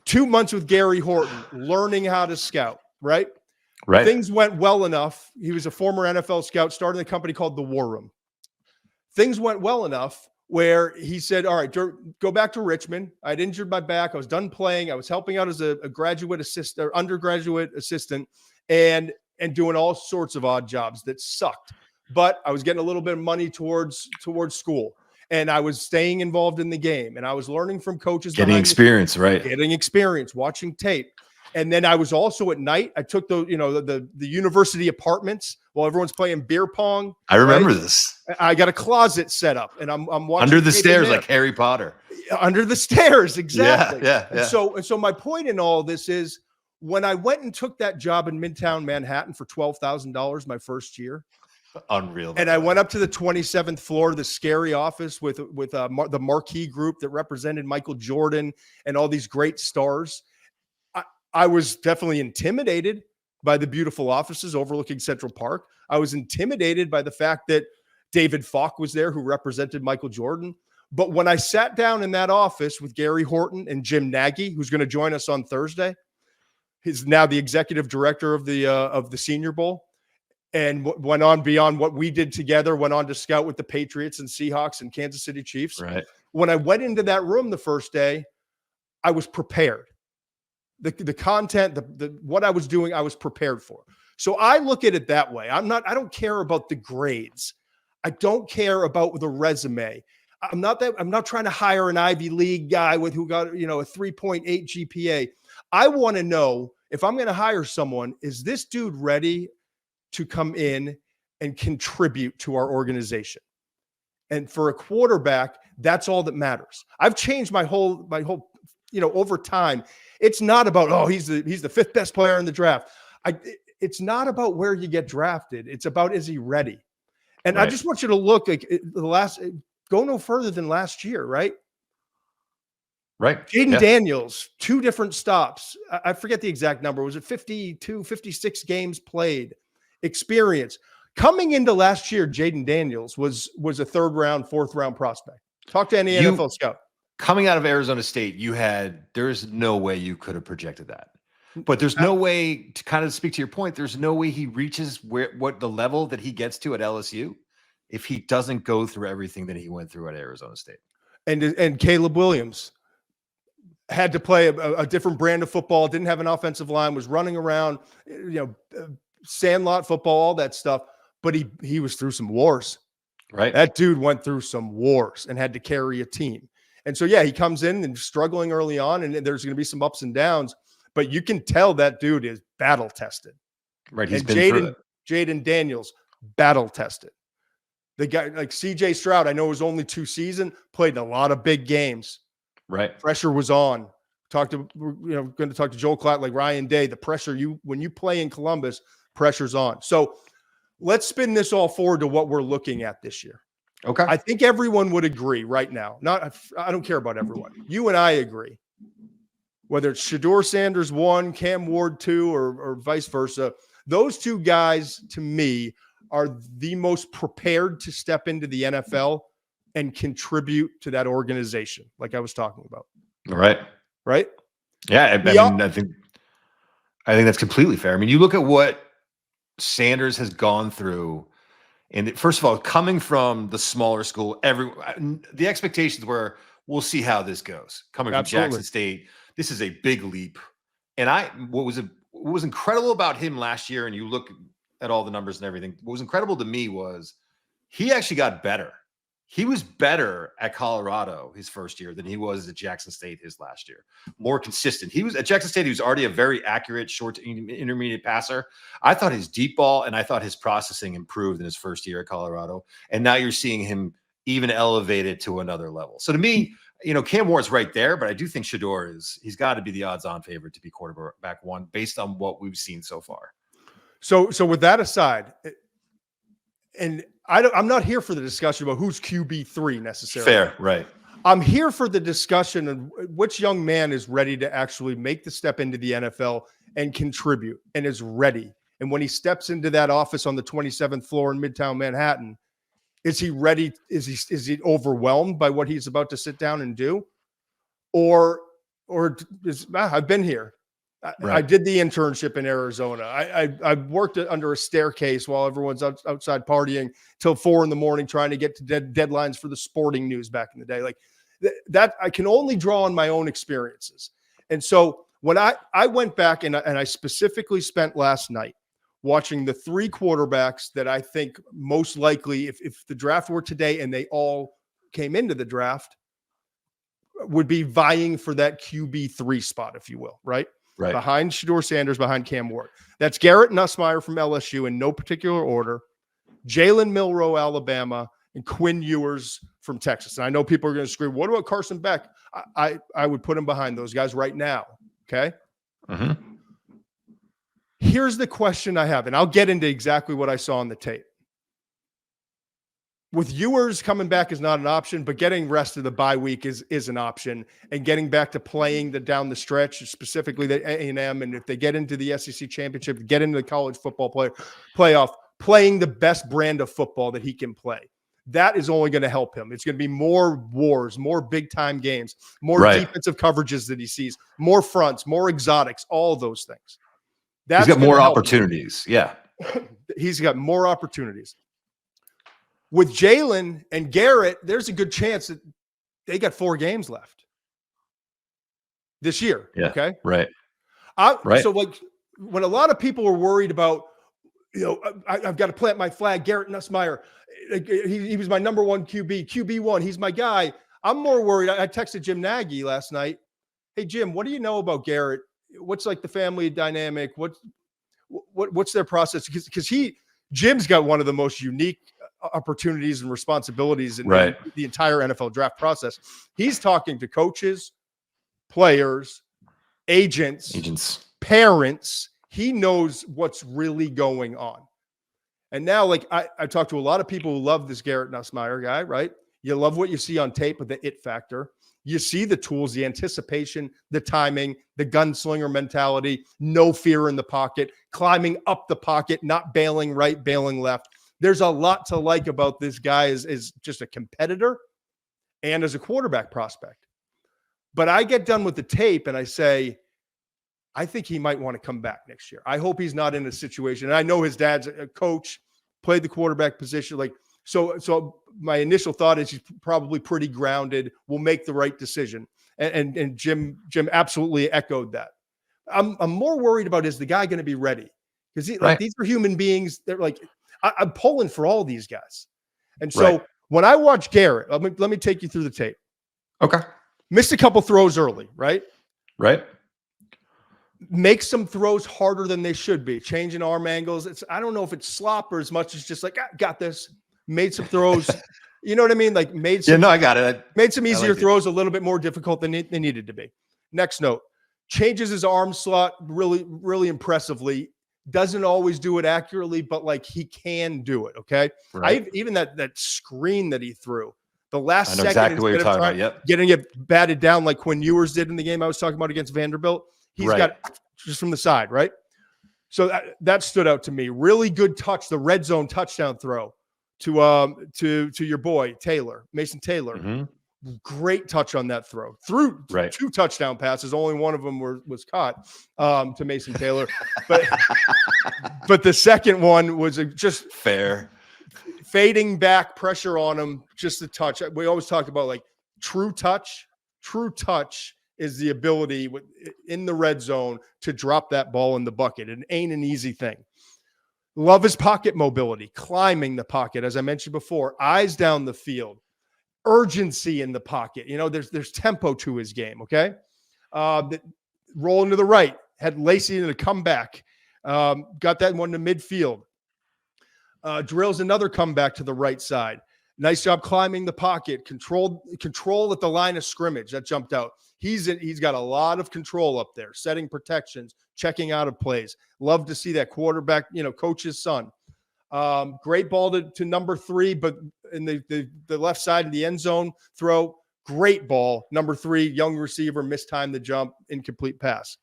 2 months with Gary Horton, learning how to scout. Right. Things went well enough. He was a former NFL scout, started a company called The War Room. Things went well enough where he said, all right, go back to Richmond. I'd injured my back. I was done playing. I was helping out as a graduate assistant or undergraduate assistant and doing all sorts of odd jobs that sucked. But I was getting a little bit of money towards school, and I was staying involved in the game, and I was learning from coaches. Getting experience, Getting experience, watching tape. And then I was also at night. I took the university apartments while everyone's playing beer pong. I remember this. I got a closet set up, and I'm watching under the stairs like Harry Potter. Under the stairs, exactly. Yeah. And so my point in all this is, when I went and took that job in Midtown Manhattan for $12,000 my first year, Unreal. And I went up to the 27th floor, the scary office with the marquee group that represented Michael Jordan and all these great stars. I was definitely intimidated by the beautiful offices overlooking Central Park. I was intimidated by the fact that David Falk was there, who represented Michael Jordan. But when I sat down in that office with Gary Horton and Jim Nagy, who's going to join us on Thursday, he's now the executive director of the Senior Bowl, and went on beyond what we did together, went on to scout with the Patriots and Seahawks and Kansas City Chiefs. Right. When I went into that room the first day, I was prepared. The content, what I was doing, I was prepared for. So I look at it that way. I don't care about the grades. I don't care about the resume. I'm not trying to hire an Ivy League guy who got, a 3.8 GPA. I want to know, if I'm going to hire someone, is this dude ready to come in and contribute to our organization? And for a quarterback, that's all that matters. I've changed my whole, over time. It's not about, he's the fifth best player in the draft. It's not about where you get drafted. It's about, is he ready? And right. I just want you to look like go no further than last year, right? Right. Jaden Daniels, 2 different stops. I forget the exact number. Was it 52, 56 games played? Experience. Coming into last year, Jaden Daniels was a 3rd round, 4th round prospect. Talk to any NFL scout. Coming out of Arizona State, there's no way you could have projected that. But there's no way, to kind of speak to your point, there's no way he reaches what the level that he gets to at LSU if he doesn't go through everything that he went through at Arizona State. And Caleb Williams had to play a different brand of football, didn't have an offensive line, was running around, sandlot football, all that stuff. But he was through some wars. Right. That dude went through some wars and had to carry a team. And so, he comes in and struggling early on, and there's going to be some ups and downs, but you can tell that dude is battle tested. Right. He's been through it. Jaden Daniels, battle tested. The guy like CJ Stroud, I know it was only 2 seasons, played in a lot of big games. Right. Pressure was on. Going to talk to Joel Klatt, like Ryan Day. The pressure, when you play in Columbus, pressure's on. So let's spin this all forward to what we're looking at this year. Okay. I think everyone would agree right now. I don't care about everyone. You and I agree. Whether it's Shedeur Sanders 1, Cam Ward 2, or vice versa, those 2 guys, to me, are the most prepared to step into the NFL and contribute to that organization, like I was talking about. Right. Right? Yeah, I think that's completely fair. I mean, you look at what Sanders has gone through, and first of all, coming from the smaller school, the expectations were, we'll see how this goes. Coming from Jackson State, this is a big leap. And what was incredible about him last year, and you look at all the numbers and everything, what was incredible to me was he actually got better. He was better at Colorado his first year than he was at Jackson State his last year. More consistent. He was at Jackson State. He was already a very accurate short to intermediate passer. I thought his deep ball and I thought his processing improved in his first year at Colorado. And now you're seeing him even elevated to another level. So to me, Cam Ward's right there, but I do think Shedeur he's got to be the odds-on favorite to be quarterback 1 based on what we've seen so far. So with that aside, and I'm not here for the discussion about who's QB3 necessarily. Fair, right. I'm here for the discussion of which young man is ready to actually make the step into the NFL and contribute and is ready. And when he steps into that office on the 27th floor in Midtown Manhattan, is he ready? Is he overwhelmed by what he's about to sit down and do? Or I've been here. Right. I did the internship in Arizona. I worked under a staircase while everyone's outside partying till 4 a.m. trying to get to deadlines for the sporting news back in the day. Like that, I can only draw on my own experiences. And so when I went back and I specifically spent last night watching the 3 quarterbacks that I think most likely, if the draft were today and they all came into the draft, would be vying for that QB3 spot, if you will, right? Right. Behind Shedeur Sanders, behind Cam Ward. That's Garrett Nussmeier from LSU in no particular order, Jalen Milroe, Alabama, and Quinn Ewers from Texas. And I know people are going to scream, what about Carson Beck? I would put him behind those guys right now, okay? Mm-hmm. Here's the question I have, and I'll get into exactly what I saw on the tape. with Ewers coming back is not an option, but getting rest of the bye week is an option, and getting back to playing down the stretch, specifically the A&M, and if they get into the SEC championship, get into the college football playoff, playing the best brand of football that he can play. That is only going to help him. It's going to be more wars, more big-time games, more defensive coverages that he sees, more fronts, more exotics, all of those things. He's got more opportunities. Yeah. He's got more opportunities. With Jalen and Garrett, there's a good chance that they got 4 games left this year. Yeah. Okay. Right. So like when a lot of people were worried about, I've got to plant my flag, Garrett Nussmeier, he was my number 1 QB1. He's my guy. I'm more worried. I texted Jim Nagy last night. Hey, Jim, what do you know about Garrett? What's like the family dynamic? What's their process? Because Jim's got one of the most unique opportunities and responsibilities in the entire NFL draft process. He's talking to coaches, players, agents, parents. He knows what's really going on. And now, like I talked to a lot of people who love this Garrett Nussmeier guy, right? You love what you see on tape with the it factor. You see the tools, the anticipation, the timing, the gunslinger mentality, no fear in the pocket, climbing up the pocket, not bailing right, bailing left. There's a lot to like about this guy as just a competitor and as a quarterback prospect. But I get done with the tape and I say, I think he might want to come back next year. I hope he's not in a situation. And I know his dad's a coach, played the quarterback position. So my initial thought is he's probably pretty grounded, will make the right decision. And Jim absolutely echoed that. I'm more worried about, is the guy going to be ready? Because these are human beings. They're like, I'm pulling for all these guys. And so when I watch Garrett, let me take you through the tape. Okay. Missed a couple throws early, right? Right. Make some throws harder than they should be. Changing arm angles. I don't know if it's slop or as much as just like, got this. Made some throws. You know what I mean? Like I got it. Made some easier throws, a little bit more difficult than they needed to be. Next note. Changes his arm slot really, really impressively. Doesn't always do it accurately, but like he can do it. Okay. Right. Even that screen that he threw, the last second, exactly what you're talking about. Yep. Getting it batted down like Quinn Ewers did in the game I was talking about against Vanderbilt. He's got just from the side, right? So that stood out to me. Really good touch, the red zone touchdown throw to your boy Mason Taylor. Mm-hmm. Great touch on that throw. Threw 2 touchdown passes. Only one of them was caught to Mason Taylor. But the second one was just fair. Fading back, pressure on him, just a touch. We always talk about like true touch. True touch is the ability in the red zone to drop that ball in the bucket. It ain't an easy thing. Love his pocket mobility, climbing the pocket, as I mentioned before, eyes down the field. Urgency in the pocket. There's tempo to his game. Okay. Rolling to the right, had Lacey in a comeback. Got that one to midfield. Drills another comeback to the right side. Nice job climbing the pocket. Control at the line of scrimmage. That jumped out. He's got a lot of control up there, setting protections, checking out of plays. Love to see that quarterback, coach's son. Great ball to number 3, but in the left side of the end zone throw, great ball. Number 3, young receiver, mistimed the jump, incomplete pass.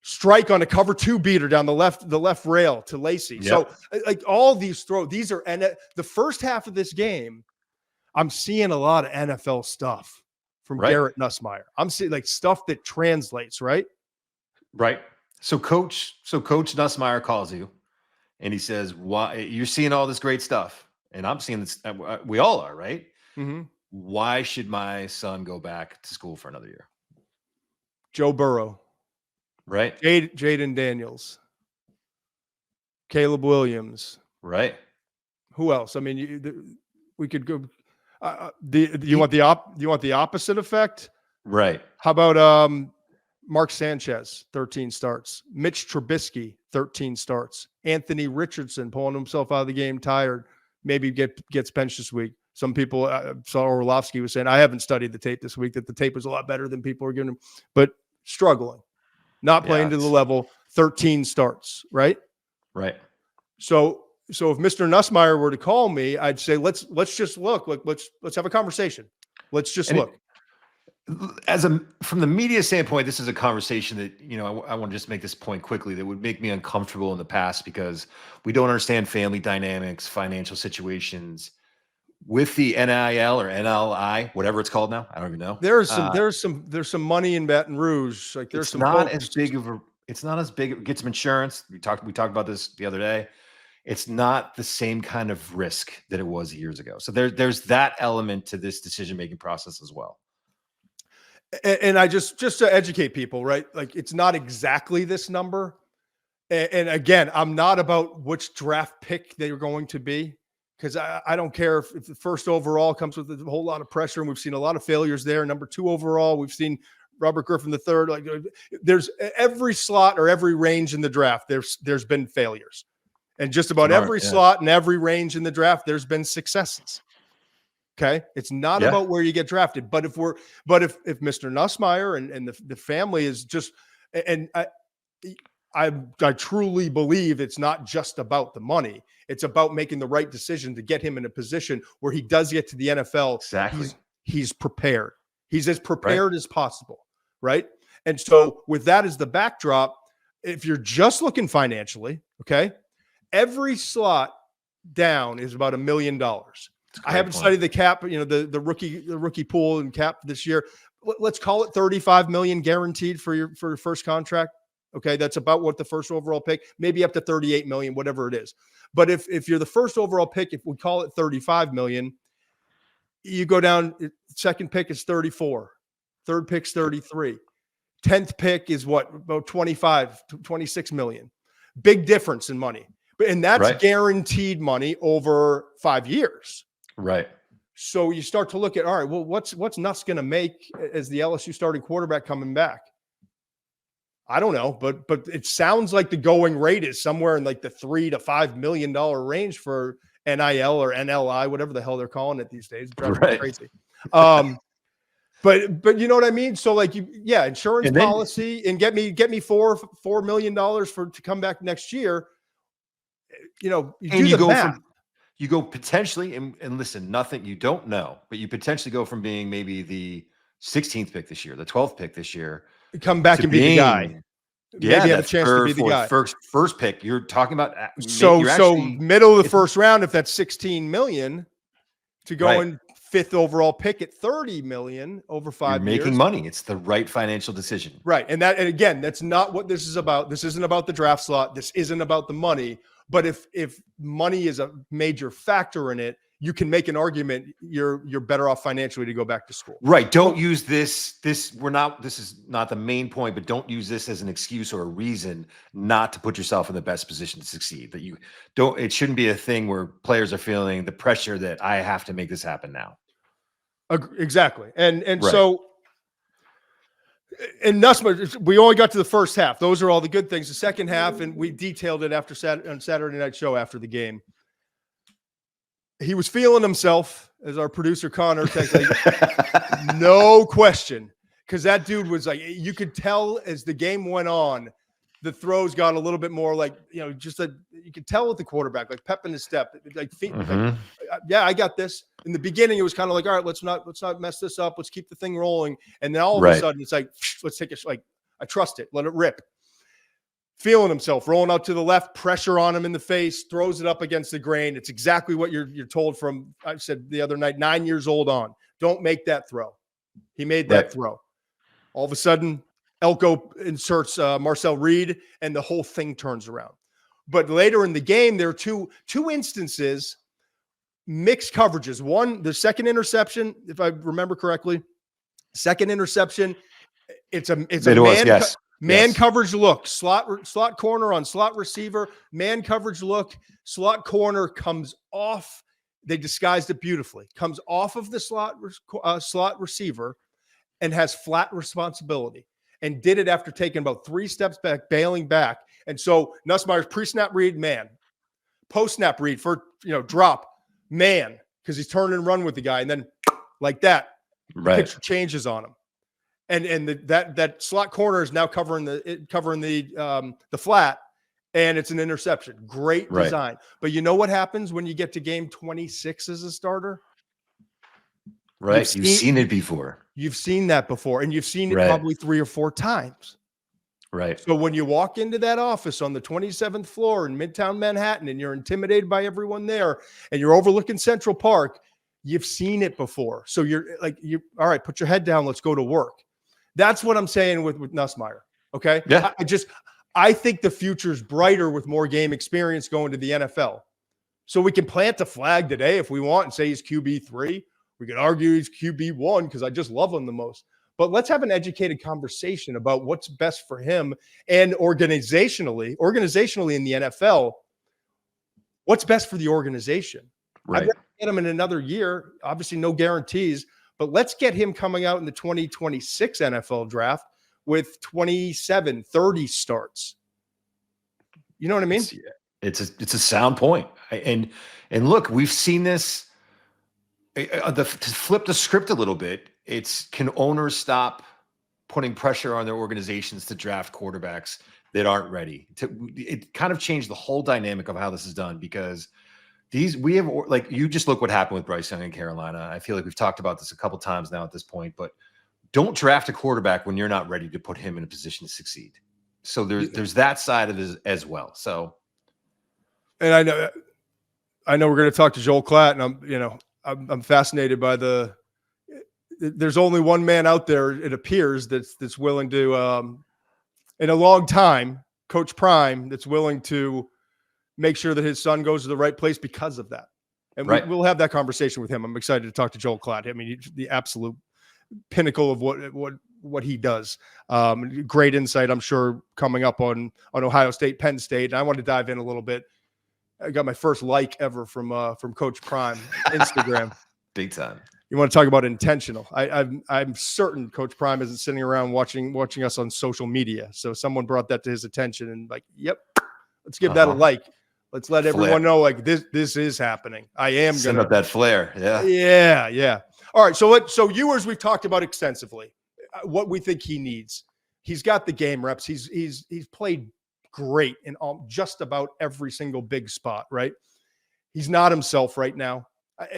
Strike on a cover 2 beater down the left rail to Lacey. Yep. So like all these throws, these are, and the first half of this game, I'm seeing a lot of NFL stuff from Garrett Nussmeier. I'm seeing like stuff that translates, right? Right. So Coach Nussmeier calls you and he says, "Why you're seeing all this great stuff?" And I'm seeing this. We all are, right? Mm-hmm. Why should my son go back to school for another year? Joe Burrow. Right. Jaden Daniels. Caleb Williams. Right. Who else? I mean, we could go. You want the opposite effect? Right. How about Mark Sanchez, 13 starts. Mitch Trubisky, 13 starts. Anthony Richardson pulling himself out of the game tired. Maybe gets benched this week. Some people saw Orlovsky was saying, I haven't studied the tape this week, that the tape was a lot better than people are giving him, but struggling. Not playing to the level, 13 starts, right? Right. So So if Mr. Nussmeier were to call me, I'd say, let's just look, let's have a conversation. Let's just look. From the media standpoint, this is a conversation that, I want to just make this point quickly, that would make me uncomfortable in the past, because we don't understand family dynamics, financial situations with the NIL or NLI, whatever it's called now. I don't even know. There's some money in Baton Rouge. Like there's some not as big of a, it's not as big. Get some insurance. We talked about this the other day. It's not the same kind of risk that it was years ago. So there's that element to this decision-making process as well. And I just to educate people, right? Like it's not exactly this number. And again, I'm not about which draft pick they're going to be, because I don't care if the first overall comes with a whole lot of pressure, and we've seen a lot of failures there. Number 2 overall, we've seen Robert Griffin III. Like there's every slot or every range in the draft, there's been failures. And just about every slot and every range in the draft, there's been successes. Okay. It's not about where you get drafted, but if Mr. Nussmeier and the family is just, and I truly believe it's not just about the money. It's about making the right decision to get him in a position where he does get to the NFL. Exactly. He's prepared. He's as prepared as possible. Right. And so with that as the backdrop, if you're just looking financially, okay, every slot down is about $1 million. I haven't studied the cap, the rookie pool and cap this year. Let's call it 35 million guaranteed for your first contract. Okay. That's about what the first overall pick, maybe up to 38 million, whatever it is. But if you're the first overall pick, if we call it 35 million, you go down, second pick is 34, third pick's 33, 10th pick is what, about 25, 26 million. Big difference in money. And that's guaranteed money over 5 years. Right. So you start to look at, all right, well, what's Nuss going to make as the LSU starting quarterback coming back? I don't know, but it sounds like the going rate is somewhere in like the $3 to $5 million range for NIL or NLI, whatever the hell they're calling it these days. It drives me crazy. But you know what I mean? So like insurance policy and get me $4 million to come back next year. You go potentially, and listen, nothing, you don't know, but you potentially go from being maybe the 16th pick this year, the 12th pick this year, come back and be the guy. Maybe have a chance to be the guy. First pick. You're talking about so middle of the first round, if that's 16 million, to go in 5th overall pick at 30 million over 5 years. Making money. It's the right financial decision. Right. And again, that's not what this is about. This isn't about the draft slot. This isn't about the money. But if money is a major factor in it, you can make an argument you're better off financially to go back to school. Right. Don't use this is not the main point, but don't use this as an excuse or a reason not to put yourself in the best position to succeed. It shouldn't be a thing where players are feeling the pressure that I have to make this happen now. Exactly. And so and Nussmeier, we only got to the first half. Those are all the good things. The second half, and we detailed it on Saturday Night Show after the game. He was feeling himself, as our producer Connor texted, like, no question, because that dude was like, you could tell as the game went on, the throws got a little bit more like, just that you could tell with the quarterback, like pep in his step, like feet. Like, I got this. In the beginning, it was kind of like, all right, let's not mess this up. Let's keep the thing rolling. And then all of a sudden, it's like, let's take it. Like, I trust it. Let it rip. Feeling himself, rolling out to the left, pressure on him in the face, throws it up against the grain. It's exactly what you're told from, I said the other night, 9 years old on. Don't make that throw. He made that throw. All of a sudden, Elko inserts Marcel Reed, and the whole thing turns around. But later in the game, there are two instances, mixed coverages. One, the second interception, if I remember correctly, second interception, it's a man coverage look, slot corner on slot receiver, man coverage look, slot corner comes off. They disguised it beautifully. Comes off of the slot receiver and has flat responsibility, and did it after taking about 3 steps back, bailing back. And so Nussmeier's pre-snap read, man. Post-snap read for, drop, man, because he's turning and run with the guy. And then like that, the picture changes on him. And that slot corner is now covering the flat, and it's an interception. Great Right. design. But you know what happens when you get to game 26 as a starter? Right. You've seen it before. You've seen that before, and you've seen it Right. probably 3 or 4 times. Right. So when you walk into that office on the 27th floor in Midtown Manhattan and you're intimidated by everyone there and you're overlooking Central Park, you've seen it before. So you're like, all right, put your head down. Let's go to work. That's what I'm saying with Nussmeier. Okay. Yeah. I think the future's brighter with more game experience going to the NFL. So we can plant a flag today if we want and say he's QB3. We could argue he's QB1 because I just love him the most. But let's have an educated conversation about what's best for him and organizationally in the NFL, what's best for the organization. Right. I'd get him in another year. Obviously, no guarantees, but let's get him coming out in the 2026 NFL draft with 27, 30 starts. You know what I mean? It's a sound point. And look, we've seen this. To flip the script a little bit, can owners stop putting pressure on their organizations to draft quarterbacks that aren't ready? It kind of changed the whole dynamic of how this is done, because you just look what happened with Bryce Young in Carolina. I feel like we've talked about this a couple times now at this point, but don't draft a quarterback when you're not ready to put him in a position to succeed. So there's that side of it as well. So, and I know we're going to talk to Joel Klatt, and I'm fascinated by there's only one man out there, it appears, that's willing to, in a long time, Coach Prime, that's willing to make sure that his son goes to the right place because of that. And we'll have that conversation with him. I'm excited to talk to Joel Klatt. I mean, the absolute pinnacle of what he does. Great insight, I'm sure, coming up on Ohio State, Penn State. And I want to dive in a little bit. I got my first like ever from Coach Prime Instagram. Big time. You want to talk about intentional? I'm certain Coach Prime isn't sitting around watching us on social media. So someone brought that to his attention and like, yep, let's give that a like. Let's let everyone know like this is happening. I am going to send up that flare. Yeah. Yeah. All right. So Ewers, we've talked about extensively what we think he needs. He's got the game reps. He's played great in just about every single big spot, right? He's not himself right now.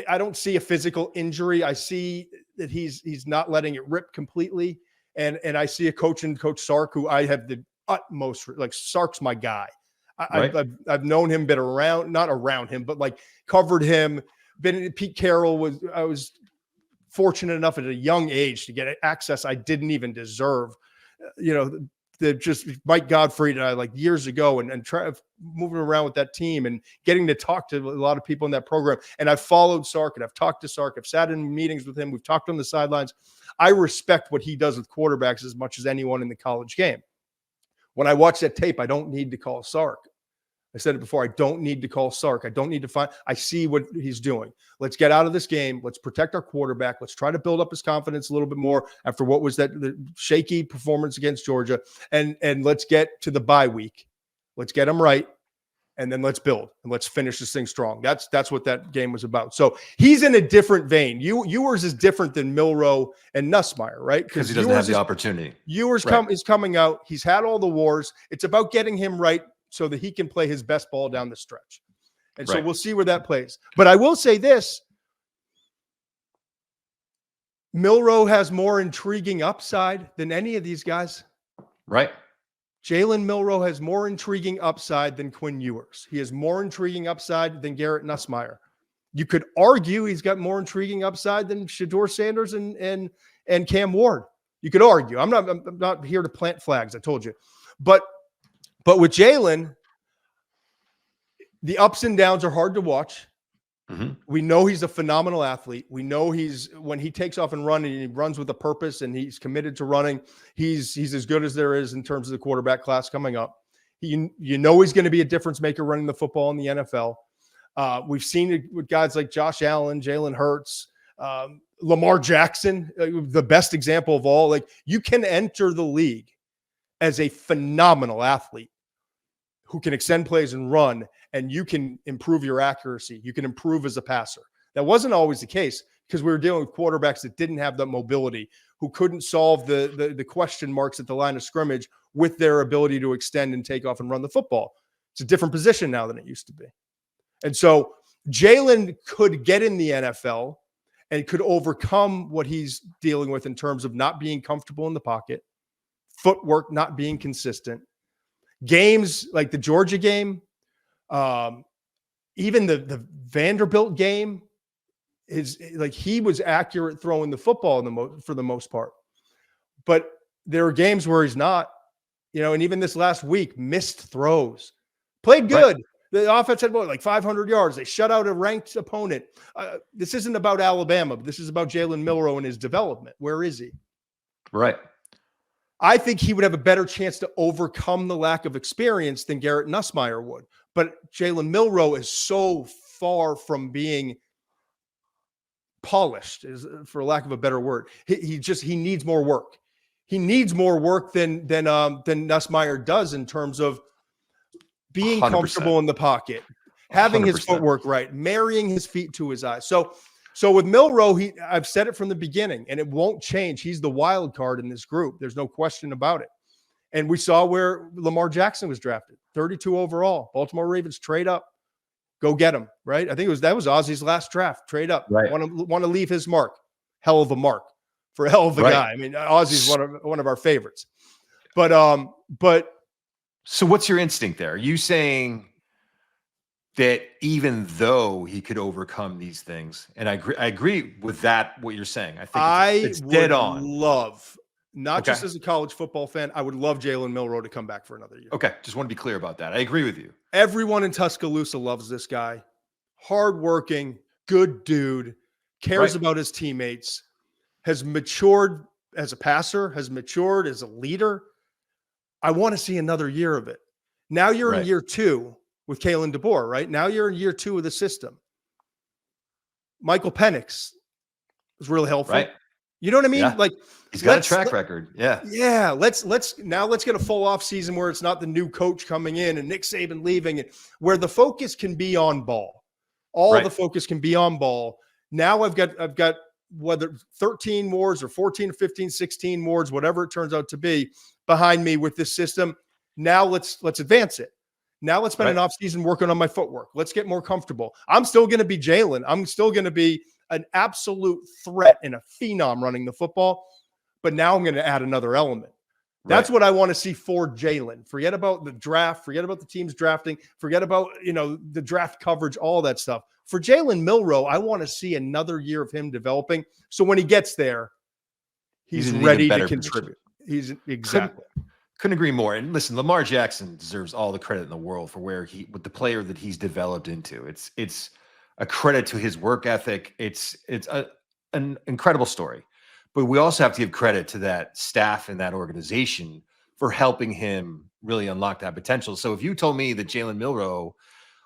I don't see a physical injury. I see that he's not letting it rip completely. And I see a coach Sark, who I have the utmost, like Sark's my guy. I've known him, been around, not around him, but like covered him. Pete Carroll I was fortunate enough at a young age to get access I didn't even deserve. Just Mike Godfrey and I, like years ago, and moving around with that team and getting to talk to a lot of people in that program. And I've followed Sark and I've talked to Sark. I've sat in meetings with him. We've talked on the sidelines. I respect what he does with quarterbacks as much as anyone in the college game. When I watch that tape, I don't need to call Sark. I said it before. I don't need to call Sark. I don't need to I see what he's doing. Let's get out of this game. Let's protect our quarterback. Let's try to build up his confidence a little bit more after what was the shaky performance against Georgia. And let's get to the bye week. Let's get him right. And then let's build and let's finish this thing strong. That's what that game was about. So he's in a different vein. Ewers is different than Milroe and Nussmeier, right? Because he doesn't have the opportunity. Ewers is coming out. He's had all the wars. It's about getting him right so that he can play his best ball down the stretch. And so we'll see where that plays. But I will say this. Milroe has more intriguing upside than any of these guys. Right. Jalen Milroe has more intriguing upside than Quinn Ewers. He has more intriguing upside than Garrett Nussmeier. You could argue he's got more intriguing upside than Shedeur Sanders and Cam Ward. You could argue. I'm not here to plant flags. I told you. But with Jalen, the ups and downs are hard to watch. Mm-hmm. We know he's a phenomenal athlete. We know when he takes off and runs, and he runs with a purpose and he's committed to running, he's as good as there is in terms of the quarterback class coming up. He's going to be a difference maker running the football in the NFL. We've seen it with guys like Josh Allen, Jalen Hurts, Lamar Jackson, the best example of all. Like, you can enter the league as a phenomenal athlete who can extend plays and run, and you can improve your accuracy. You can improve as a passer. That wasn't always the case because we were dealing with quarterbacks that didn't have that mobility, who couldn't solve the question marks at the line of scrimmage with their ability to extend and take off and run the football. It's a different position now than it used to be. And so Jalen could get in the NFL and could overcome what he's dealing with in terms of not being comfortable in the pocket, footwork not being consistent, games like the Georgia game, even the Vanderbilt game, is like he was accurate throwing the football for the most part. But there are games where he's not, and even this last week, missed throws. Played good. Right. The offense had like 500 yards. They shut out a ranked opponent. This isn't about Alabama. But this is about Jalen Milroe and his development. Where is he? Right. I think he would have a better chance to overcome the lack of experience than Garrett Nussmeier would. But Jalen Milroe is so far from being polished, for lack of a better word. He needs more work. He needs more work than Nussmeier does in terms of being 100%. Comfortable in the pocket, having 100%. His footwork right, marrying his feet to his eyes. So with Milroe, I've said it from the beginning, and it won't change. He's the wild card in this group. There's no question about it. And we saw where Lamar Jackson was drafted, 32 overall. Baltimore Ravens trade up, go get him. Right? I think that was Ozzy's last draft. Trade up, right? Want to leave his mark. Hell of a mark for a hell of a guy. I mean, Ozzy's one of our favorites. But so what's your instinct there? Are you saying that even though he could overcome these things, and I agree with that, what you're saying. I think it's dead on. Love, not just as a college football fan, I would love Jalen Milroe to come back for another year. Okay, just want to be clear about that. I agree with you. Everyone in Tuscaloosa loves this guy. Hardworking, good dude, cares about his teammates, has matured as a passer, has matured as a leader. I want to see another year of it. Now you're in year 2 with Kalen DeBoer, right? Now you're in year 2 of the system. Michael Penix was really helpful. Right. You know what I mean? Yeah. Like he's got a track record. Yeah. Yeah. Let's get a full off season where it's not the new coach coming in and Nick Saban leaving, and where the focus can be on ball. All the focus can be on ball. Now I've got whether 13 wards or 14 or 15, 16 wards, whatever it turns out to be, behind me with this system. Now let's advance it. Now let's spend an off season working on my footwork. Let's get more comfortable. I'm still going to be Jalen. I'm still going to be an absolute threat and a phenom running the football. But now I'm going to add another element. That's what I want to see for Jalen. Forget about the draft. Forget about the teams drafting. Forget about, the draft coverage, all that stuff. For Jalen Milroe, I want to see another year of him developing. So when he gets there, he's ready to contribute. Exactly. Couldn't agree more. And listen, Lamar Jackson deserves all the credit in the world for with the player that he's developed into. It's a credit to his work ethic. It's an incredible story. But we also have to give credit to that staff and that organization for helping him really unlock that potential. So if you told me that Jalen Milroe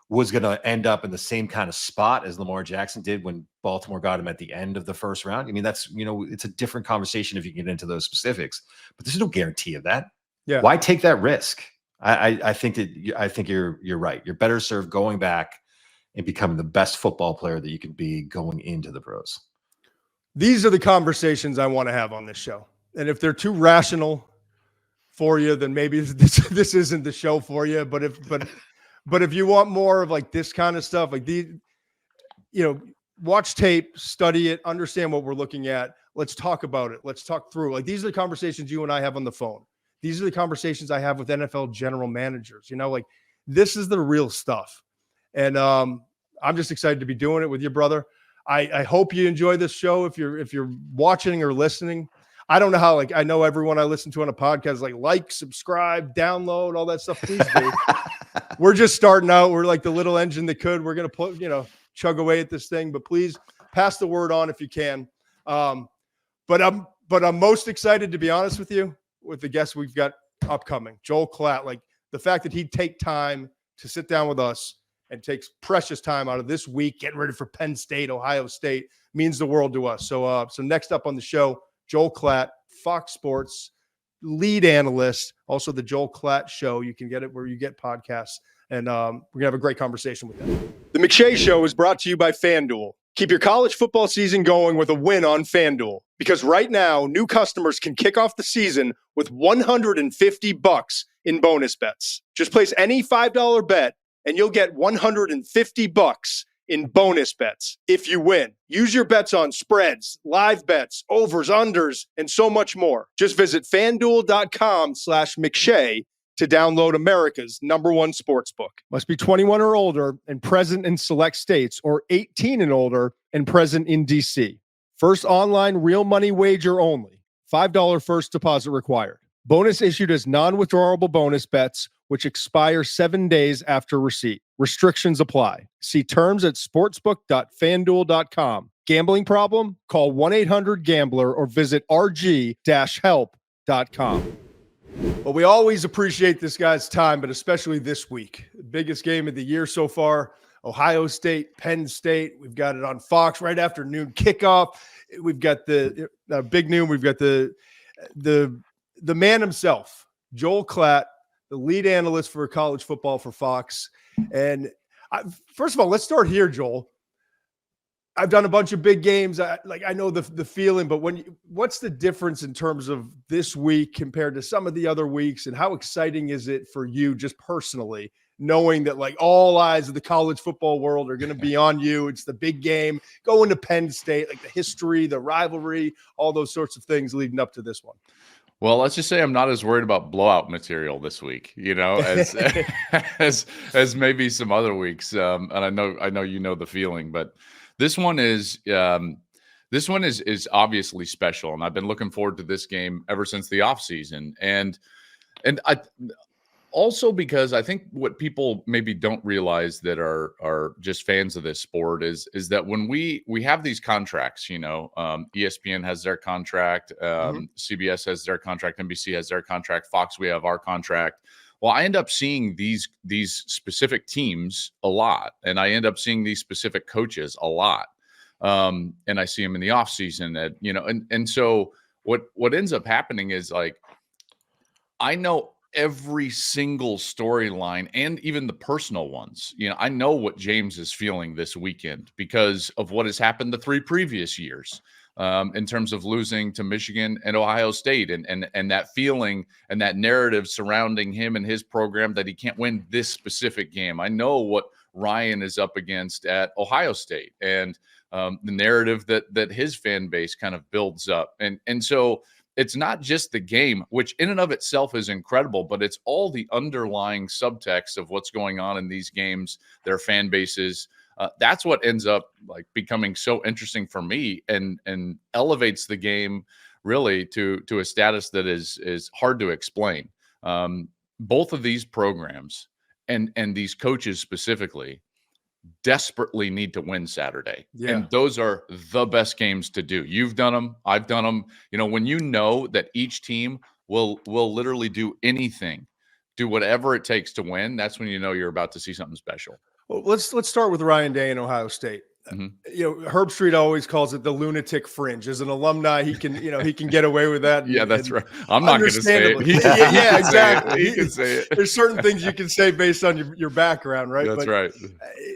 was going to end up in the same kind of spot as Lamar Jackson did when Baltimore got him at the end of the first round, I mean, that's, it's a different conversation if you get into those specifics, but there's no guarantee of that. Yeah. Why take that risk? I think you're right. You're better served going back and becoming the best football player that you can be going into the pros. These are the conversations I want to have on this show. And if they're too rational for you, then maybe this isn't the show for you. But if you want more of like this kind of stuff, like watch tape, study it, understand what we're looking at. Let's talk about it. Let's talk through. Like these are the conversations you and I have on the phone. These are the conversations I have with NFL general managers. Like this is the real stuff. And I'm just excited to be doing it with your brother. I hope you enjoy this show. If you're watching or listening, I don't know how, I know everyone I listen to on a podcast, like, subscribe, download, all that stuff. Please do. We're just starting out. We're like the little engine that could. We're going to put, chug away at this thing, but please pass the word on if you can. But I'm most excited, to be honest with you, with the guests we've got upcoming. Joel Klatt, like the fact that he'd take time to sit down with us and takes precious time out of this week, getting ready for Penn State, Ohio State, means the world to us. So next up on the show, Joel Klatt, Fox Sports lead analyst, also the Joel Klatt Show. You can get it where you get podcasts, and we're going to have a great conversation with him. The McShay's Show is brought to you by FanDuel. Keep your college football season going with a win on FanDuel, because right now, new customers can kick off the season with $150 in bonus bets. Just place any $5 bet and you'll get $150 in bonus bets if you win. Use your bets on spreads, live bets, overs, unders, and so much more. Just visit FanDuel.com/McShay to download America's #1 sportsbook. Must be 21 or older and present in select states, or 18 and older and present in D.C. First online real money wager only. $5 first deposit required. Bonus issued as non-withdrawable bonus bets, which expire 7 days after receipt. Restrictions apply. See terms at sportsbook.fanduel.com. Gambling problem? Call 1-800-GAMBLER or visit rg-help.com. Well, we always appreciate this guy's time, but especially this week. The biggest game of the year so far, Ohio State, Penn State. We've got it on Fox right after noon kickoff. We've got the big noon. We've got the man himself, Joel Klatt, the lead analyst for college football for Fox. And first of all, let's start here, Joel. I've done a bunch of big games. I know the feeling, but what's the difference in terms of this week compared to some of the other weeks, and how exciting is it for you just personally, knowing that like all eyes of the college football world are going to be on you? It's the big game, going to Penn State, like the history, the rivalry, all those sorts of things leading up to this one. Well, let's just say I'm not as worried about blowout material this week, as as maybe some other weeks. And I know you know the feeling, but this one is obviously special, and I've been looking forward to this game ever since the offseason. And I also, because I think what people maybe don't realize that are just fans of this sport is that when we have these contracts, ESPN has their contract, CBS has their contract, NBC has their contract, Fox, we have our contract. Well, I end up seeing these specific teams a lot, and I end up seeing these specific coaches a lot. And I see them in the off season, and so what ends up happening is, like, I know every single storyline and even the personal ones. I know what James is feeling this weekend because of what has happened the 3 previous years, in terms of losing to Michigan and Ohio State, and that feeling and that narrative surrounding him and his program that he can't win this specific game. I know what Ryan is up against at Ohio State, and the narrative that his fan base kind of builds up. And so it's not just the game, which in and of itself is incredible, but it's all the underlying subtext of what's going on in these games, their fan bases. That's what ends up like becoming so interesting for me, and elevates the game really to a status that is hard to explain. Both of these programs and these coaches specifically desperately need to win Saturday. Yeah. And those are the best games to do. You've done them. I've done them. When you know that each team will literally do anything, do whatever it takes to win, that's when you know you're about to see something special. Well, let's start with Ryan Day in Ohio State. Herb Street always calls it the lunatic fringe. As an alumni, he can get away with that. Yeah, that's right. I'm not going to say it. Yeah, exactly. He can say it. There's certain things you can say based on your background, right? That's right.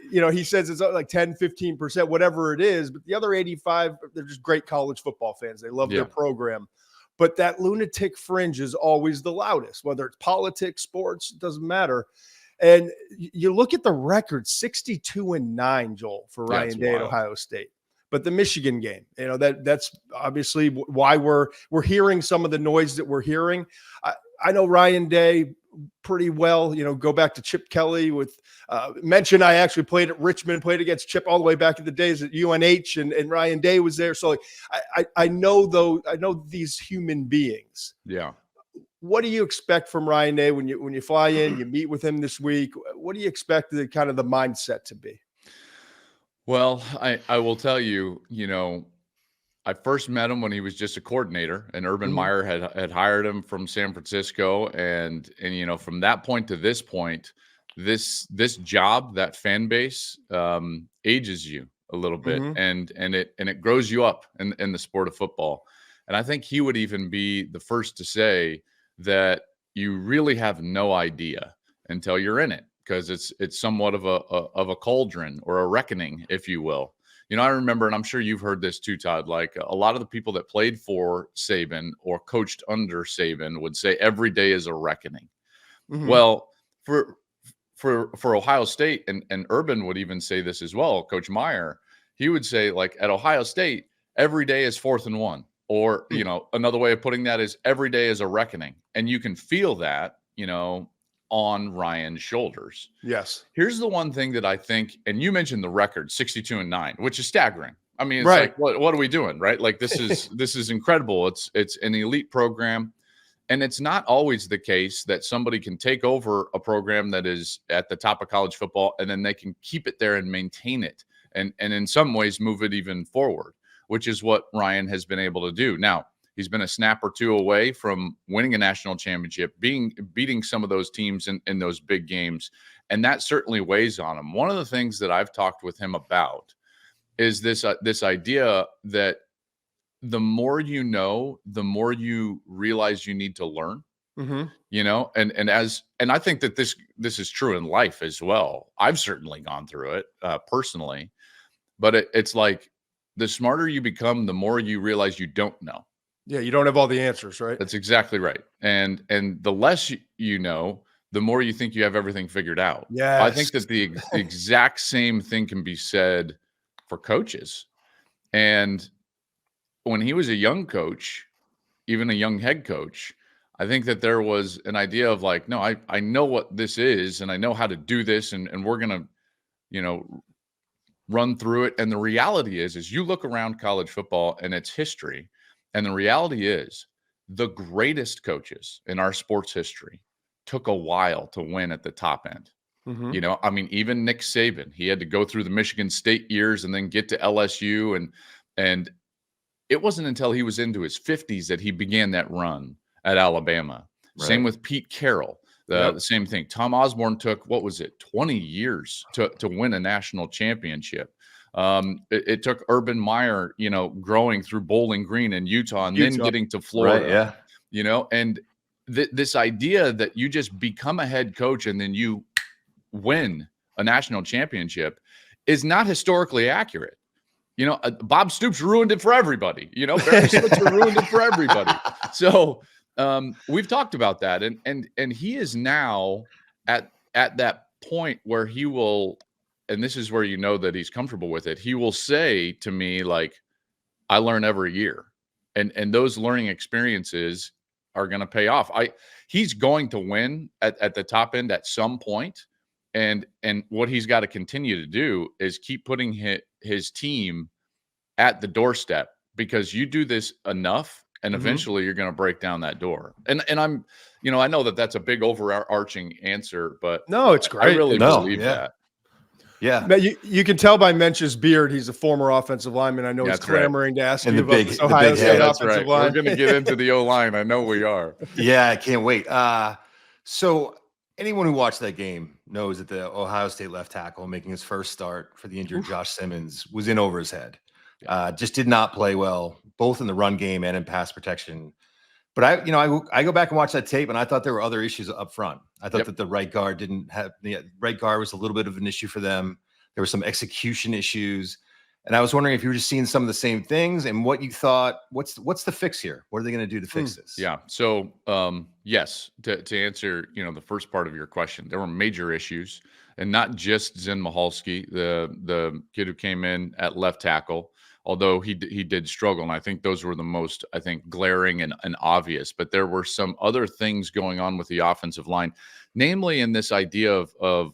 He says it's like 10, 15%, whatever it is. But the other 85, they're just great college football fans. They love their program. But that lunatic fringe is always the loudest, whether it's politics, sports, it doesn't matter. And you look at the record, 62-9, Joel, for Ryan Day at Ohio State. But the Michigan game, that's obviously why we're hearing some of the noise that we're hearing. I know Ryan Day pretty well. Go back to Chip Kelly with mention. I actually played at Richmond, played against Chip all the way back in the days at UNH, and Ryan Day was there. So I know these human beings. Yeah. What do you expect from Ryan Day when you fly in, you meet with him this week? What do you expect the mindset to be? Well, I will tell you, I first met him when he was just a coordinator, and Urban Meyer had hired him from San Francisco. And from that point to this point, this job, that fan base, ages you a little bit, and it grows you up in the sport of football. And I think he would even be the first to say that you really have no idea until you're in it, because it's somewhat of a cauldron or a reckoning, if you will. I remember, and I'm sure you've heard this too, Todd, like a lot of the people that played for Saban or coached under Saban would say every day is a reckoning. Mhm. Well, for Ohio State, and Urban would even say this as well, Coach Meyer, he would say, like, at Ohio State, every day is 4th and 1. Or, another way of putting that is every day is a reckoning. And you can feel that, on Ryan's shoulders. Yes. Here's the one thing that I think, and you mentioned the record, 62-9, which is staggering. I mean, it's Right. like, what are we doing, right? Like, this is incredible. It's an elite program. And it's not always the case that somebody can take over a program that is at the top of college football and then they can keep it there and maintain it. And in some ways move it even forward, which is what Ryan has been able to do. Now, he's been a snap or two away from winning a national championship, beating some of those teams in those big games. And that certainly weighs on him. One of the things that I've talked with him about is this idea that the more you know, the more you realize you need to learn. Mhm. And I think that this is true in life as well. I've certainly gone through it personally, but it's like the smarter you become, the more you realize you don't know. Yeah, you don't have all the answers, right? That's exactly right. And the less you know, the more you think you have everything figured out. Yes. I think that the exact same thing can be said for coaches. And when he was a young coach, even a young head coach, I think that there was an idea of like, no, I know what this is and I know how to do this, and we're going to, run through it. And the reality is you look around college football and its history, and the reality is the greatest coaches in our sports history took a while to win at the top end. Mhm. Even Nick Saban, he had to go through the Michigan State years and then get to LSU, and it wasn't until he was into his 50s that he began that run at Alabama. Right. Same with Pete Carroll. The same thing. Tom Osborne took, 20 years to win a national championship. It took Urban Meyer, growing through Bowling Green in Utah and then getting to Florida. Right, And this idea that you just become a head coach and then you win a national championship is not historically accurate. Bob Stoops ruined it for everybody. Barry Switzer ruined it for everybody. So we've talked about that, and he is now at that point where he will, and this is where that he's comfortable with it. He will say to me, like, I learn every year, and those learning experiences are going to pay off. He's going to win at the top end at some point, and what he's got to continue to do is keep putting his team at the doorstep, because you do this enough and eventually you're going to break down that door. And I'm, I know that that's a big overarching answer, but No, it's great. I really believe that. Yeah. You can tell by Mench's beard, he's a former offensive lineman. I know he's That's right. clamoring to ask And you the about big- this the Ohio big State head. That's offensive right. line. We're going to get into the O-line. I know we are. Yeah, I can't wait. So anyone who watched that game knows that the Ohio State left tackle making his first start for the injured Josh Simmons was in over his head. Just did not play well, both in the run game and in pass protection. But I go back and watch that tape, and I thought there were other issues up front. I thought that the right guard right guard was a little bit of an issue for them. There were some execution issues, and I was wondering if you were just seeing some of the same things, and what you thought. What's the fix here? What are they going to do to fix this? Yeah. So, yes, to answer, the first part of your question, there were major issues, and not just Zen Michalski, the kid who came in at left tackle, although he did struggle. And I think those were the most, glaring and obvious, but there were some other things going on with the offensive line, namely in this idea of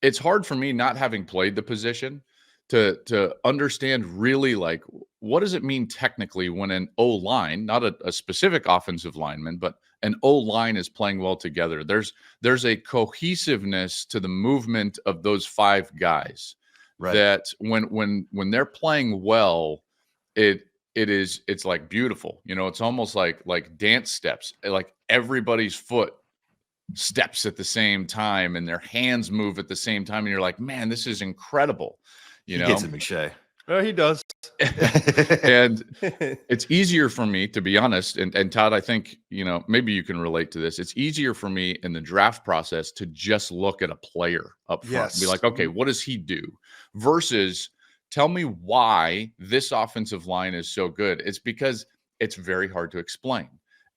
it's hard for me, not having played the position, to understand really, like, what does it mean technically when an O-line, not a specific offensive lineman, but an O-line is playing well together. There's a cohesiveness to the movement of those five guys, Right. that when they're playing well, it's like beautiful. It's almost like dance steps, like everybody's foot steps at the same time and their hands move at the same time, and you're like, man, this is incredible. He gets it, McShay. Well, he does. And it's easier for me, to be honest, and Todd, I think, maybe you can relate to this. It's easier for me in the draft process to just look at a player up front and be like, okay, what does he do? Versus Tell me why this offensive line is so good. It's because it's very hard to explain.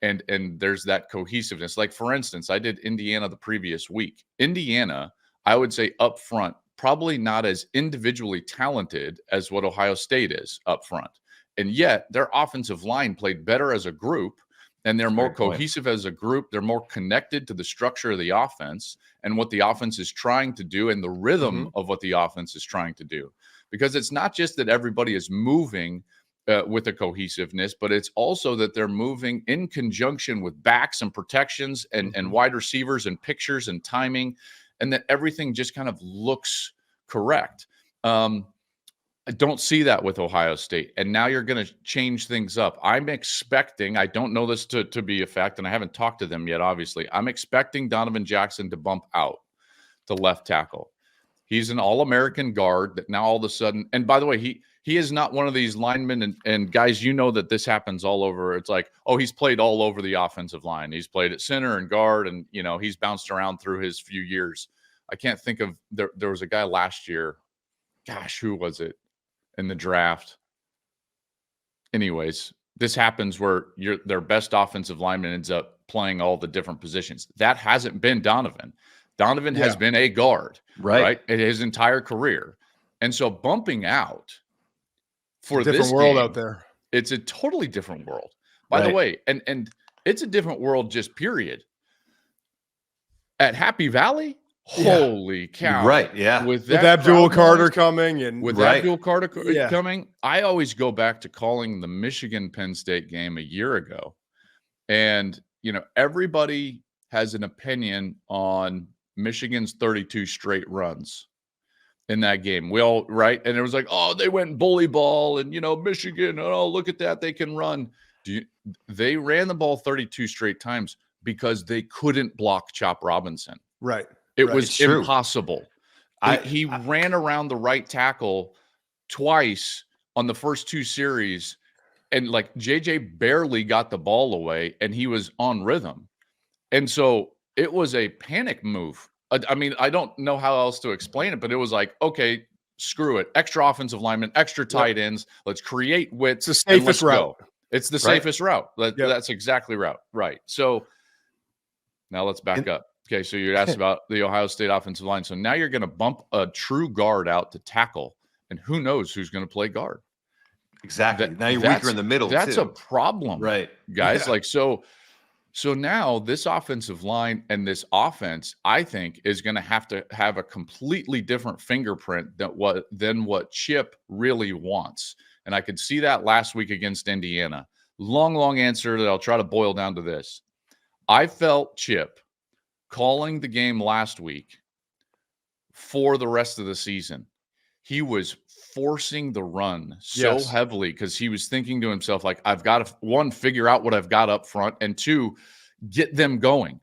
And there's that cohesiveness. Like, for instance, I did Indiana the previous week. Indiana, I would say up front, probably not as individually talented as what Ohio State is up front. And yet their offensive line played better as a group, and they're more cohesive as a group. They're more connected to the structure of the offense and what the offense is trying to do and the rhythm of what the offense is trying to do. Because it's not just that everybody is moving with a cohesiveness, but it's also that they're moving in conjunction with backs and protections and wide receivers and pictures and timing, and that everything just kind of looks correct. I don't see that with Ohio State. And now you're going to change things up. I'm expecting, I don't know this to be a fact, and I haven't talked to them yet, obviously. I'm expecting Donovan Jackson to bump out to left tackle. He's an All-American guard that now all of a sudden, and by the way, he is not one of these linemen, and guys, you know that this happens all over. It's like, oh, he's played all over the offensive line. He's played at center and guard, and, you know, he's bounced around through his few years. I can't think of, there was a guy last year. Gosh, who was it in the draft? Anyways, this happens where their best offensive lineman ends up playing all the different positions. That hasn't been Donovan. Donovan has been a guard, right? His entire career. And so bumping out for this different world game, out there. It's a totally different world. By the way, and it's a different world just period. At Happy Valley, holy cow. Right, yeah. With Abdul Carter coming and with Abdul Carter coming, I always go back to calling the Michigan-Penn State game a year ago. And, you know, everybody has an opinion on Michigan's 32 straight runs in that game. We all, right? And it was like, oh, they went bully ball and, you know, Michigan, oh, look at that. They can run. They ran the ball 32 straight times because they couldn't block Chop Robinson. Right. It was impossible. He ran around the right tackle twice on the first two series, and like JJ barely got the ball away, and he was on rhythm. And so it was a panic move. I mean, I don't know how else to explain it, but it was like, okay, screw it. Extra offensive linemen, extra tight ends. Let's create width. It's the safest route. It's the safest route. That's exactly right. So now let's back up. Okay, so you asked about the Ohio State offensive line. So now you're going to bump a true guard out to tackle, and who knows who's going to play guard. Exactly. Now you're weaker in the middle. That's a problem, right, guys? Like so now this offensive line and this offense, I think, is going to have a completely different fingerprint than what Chip really wants. And I could see that last week against Indiana. Long answer that I'll try to boil down to this. I felt Chip calling the game last week for the rest of the season. He was forcing the run so heavily because he was thinking to himself, like, I've got to, one, figure out what I've got up front, and two, get them going.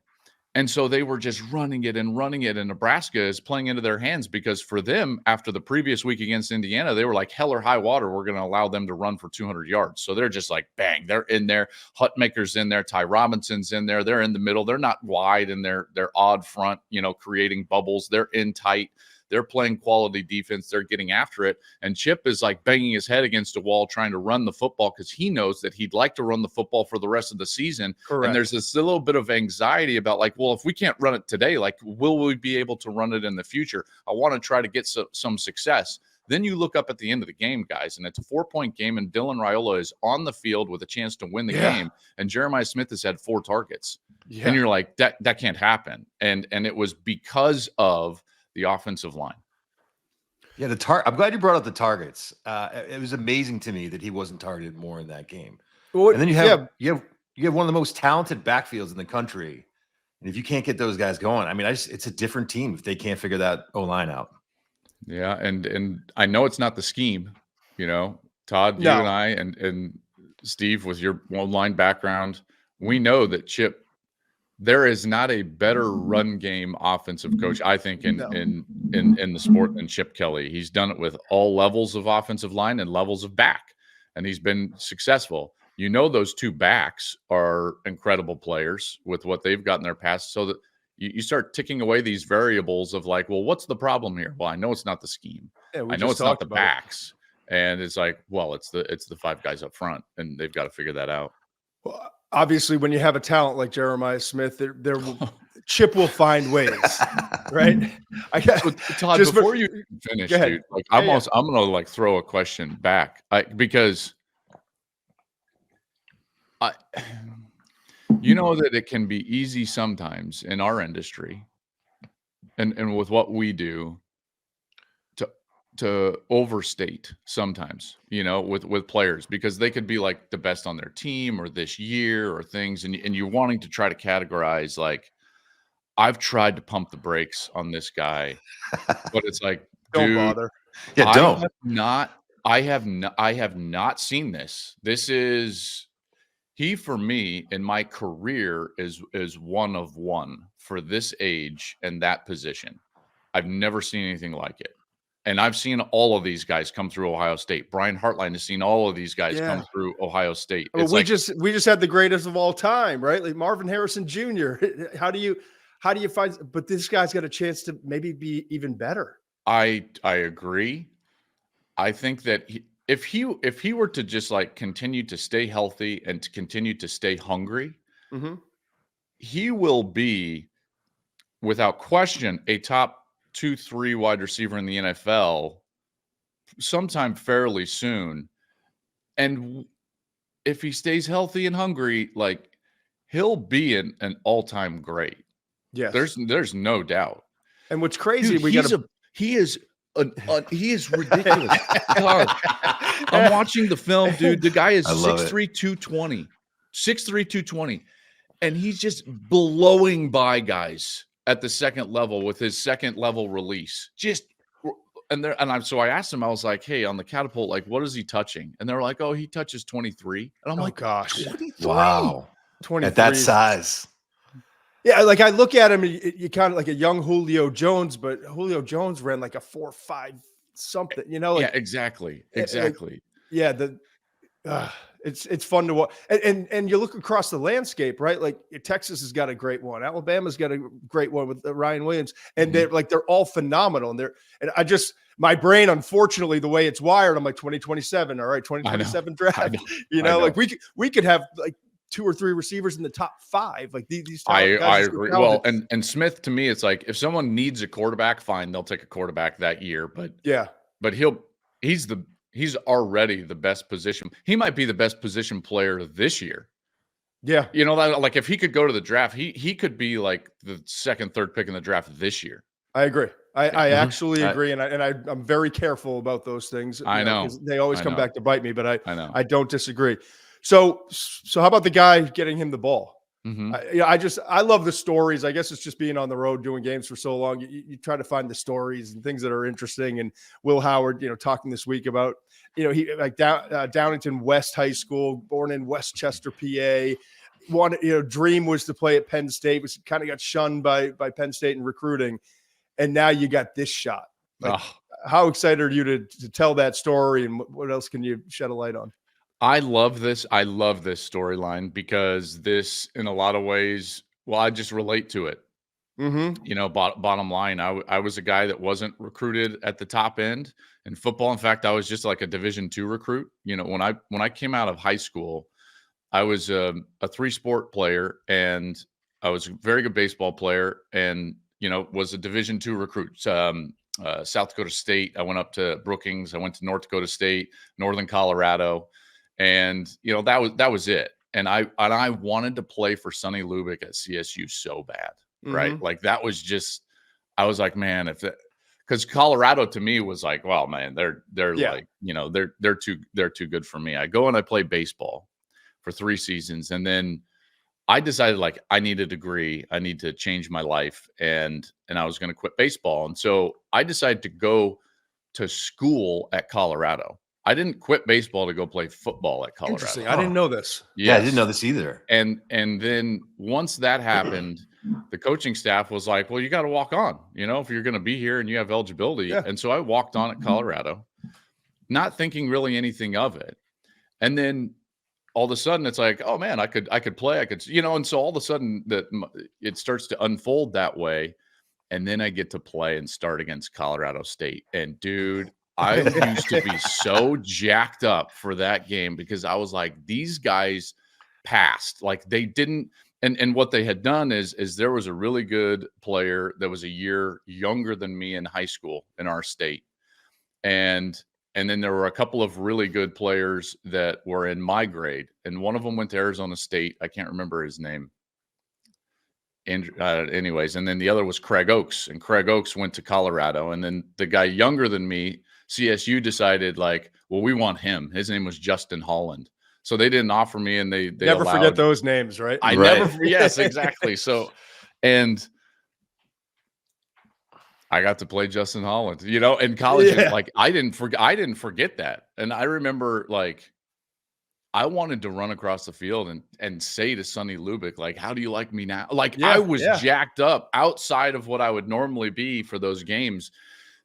And so they were just running it, and Nebraska is playing into their hands because for them, after the previous week against Indiana, they were like, hell or high water, we're going to allow them to run for 200 yards. So they're just like, bang, they're in there. Hutmaker's in there. Ty Robinson's in there. They're in the middle. They're not wide in their odd front, you know, creating bubbles. They're in tight. They're playing quality defense. They're getting after it. And Chip is like banging his head against a wall trying to run the football because he knows that he'd like to run the football for the rest of the season. Correct. And there's this little bit of anxiety about like, well, if we can't run it today, like, will we be able to run it in the future? I want to try to get some success. Then you look up at the end of the game, guys, and it's a 4-point game, and Dylan Raiola is on the field with a chance to win the game, and Jeremiah Smith has had 4 targets. And you're like, that can't happen. And it was because of the offensive line. Yeah, I'm glad you brought up the targets. It was amazing to me that he wasn't targeted more in that game. Well, and then you have one of the most talented backfields in the country, and if you can't get those guys going, I mean, it's a different team if they can't figure that O-line out. Yeah, and I know it's not the scheme, you know, Todd, you and I, and Steve, with your O-line background, we know that Chip. There is not a better run game offensive coach, I think, in the sport than Chip Kelly. He's done it with all levels of offensive line and levels of back, and he's been successful. You know, those 2 backs are incredible players with what they've got in their past, so that you start ticking away these variables of like, well, what's the problem here? Well, I know it's not the scheme. I know it's not the backs. And it's like, well, it's the 5 guys up front, and they've got to figure that out. Well, obviously, when you have a talent like Jeremiah Smith, Chip will find ways, right? So, Todd, before you finish, dude, like I'm gonna like throw a question back, because you know that it can be easy sometimes in our industry, and with what we do, to overstate sometimes, with players, because they could be like the best on their team or this year or things, and you're wanting to try to categorize, like, I've tried to pump the brakes on this guy, but it's like, don't dude, bother. Yeah, don't. I have not seen this. This is he, for me, in my career, is one of one for this age and that position. I've never seen anything like it. And I've seen all of these guys come through Ohio State. Brian Hartline has seen all of these guys come through Ohio State. Well, we just had the greatest of all time, right? Like Marvin Harrison Jr. How do you find? But this guy's got a chance to maybe be even better. I agree. I think that if he were to just like continue to stay healthy and to continue to stay hungry, he will be, without question, a top 2-3 wide receiver in the NFL sometime fairly soon. And if he stays healthy and hungry, like, he'll be an all-time great. Yes. There's no doubt. And what's crazy, dude, he is ridiculous. God, I'm watching the film, dude. The guy is 6'3", 220. 6'3", 220. And he's just blowing by guys at the second level with his second level release. So I asked him, I was like, hey, on the catapult, like, what is he touching? And they're like, oh, he touches 23. And I'm like, gosh, 23? Wow. 23. At that size. Yeah, like I look at him, you kind of like a young Julio Jones, but Julio Jones ran like a 4.5 something, Like, yeah, exactly. It's fun to watch, and you look across the landscape, right? Like Texas has got a great one, Alabama's got a great one with Ryan Williams, and they're all phenomenal. And my brain, unfortunately, the way it's wired, I'm like 2027, all right, 2027 draft. I know. Like we could have like 2 or 3 receivers in the top 5. Like these guys. I agree. Well, and Smith, to me, it's like, if someone needs a quarterback, fine, they'll take a quarterback that year. But he's already the best position. He might be the best position player this year. Yeah. Like if he could go to the draft, he could be like the 2nd, 3rd pick in the draft this year. I agree. I actually agree. And I'm very careful about those things. I know. 'Cause they always come back to bite me, but I know. I don't disagree. So how about the guy getting him the ball? I love the stories. I guess it's just being on the road doing games for so long. You try to find the stories and things that are interesting. And Will Howard, talking this week about, he like Downington West High School, born in Westchester, PA. Dream was to play at Penn State, was kind of got shunned by Penn State in recruiting. And now you got this shot. Like, how excited are you to tell that story? And what else can you shed a light on? I love this. I love this storyline, because this, in a lot of ways, I just relate to it. Bottom line, I was a guy that wasn't recruited at the top end in football. In fact, I was just like a Division II recruit. When I came out of high school, I was a 3-sport player, and I was a very good baseball player, and was a Division II recruit. South Dakota State. I went up to Brookings. I went to North Dakota State, Northern Colorado. And, that was it. And I wanted to play for Sonny Lubick at CSU so bad, right? Like that was just, I was like, man, because Colorado to me was like, well, man, they're like, they're too good for me. I go and I play baseball for 3 seasons. And then I decided, like, I need a degree. I need to change my life. And I was going to quit baseball. And so I decided to go to school at Colorado. I didn't quit baseball to go play football at Colorado. Interesting. I didn't know this. Yes. Yeah, I didn't know this either. And then once that happened, the coaching staff was like, well, you got to walk on, if you're going to be here and you have eligibility. Yeah. And so I walked on at Colorado, not thinking really anything of it. And then all of a sudden it's like, oh man, I could play. And so all of a sudden that it starts to unfold that way. And then I get to play and start against Colorado State. And dude, I used to be so jacked up for that game because I was like, these guys passed. Like they didn't. And what they had done is there was a really good player that was a year younger than me in high school in our state. And then there were a couple of really good players that were in my grade. And one of them went to Arizona State. I can't remember his name. And anyways, and then the other was Craig Oaks. And Craig Oaks went to Colorado. And then the guy younger than me, CSU, decided like, well, we want him. His name was Justin Holland. So they didn't offer me, and they never allowed, forget those names, right? I Right. never, yes, exactly. So, and I got to play Justin Holland, you know, in college. Yeah. Like I didn't forget that. And I remember like I wanted to run across the field and say to Sonny Lubick, like, how do you like me now? Like I was jacked up outside of what I would normally be for those games.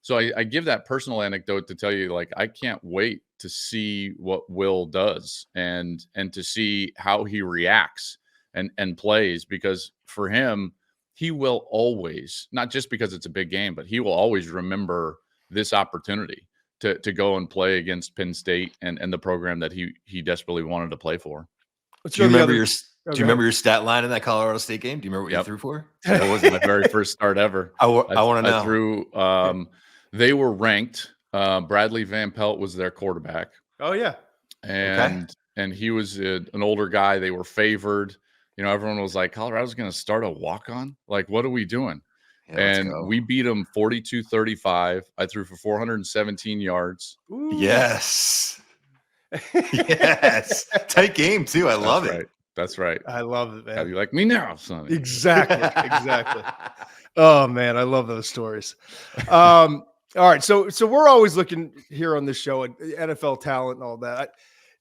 So I give that personal anecdote to tell you, like, I can't wait to see what Will does and to see how he reacts and plays, because for him, he will always, not just because it's a big game, but he will always remember this opportunity to go and play against Penn State and the program that he desperately wanted to play for. Do you remember your stat line in that Colorado State game? Do you remember what you threw for? That was my very first start ever. I want to know. I threw. They were ranked. Bradley Van Pelt was their quarterback. Oh yeah, and he was an older guy. They were favored. You know, everyone was like, Colorado's going to start a walk-on. Like, what are we doing? Yeah, and we beat them 42-35. I threw for 417 yards. Ooh. Yes. Yes. Tight game too. I love it. That's right. I love it, man. How do you like me now, son? Exactly. Oh man, I love those stories. All right, so we're always looking here on this show at NFL talent and all that.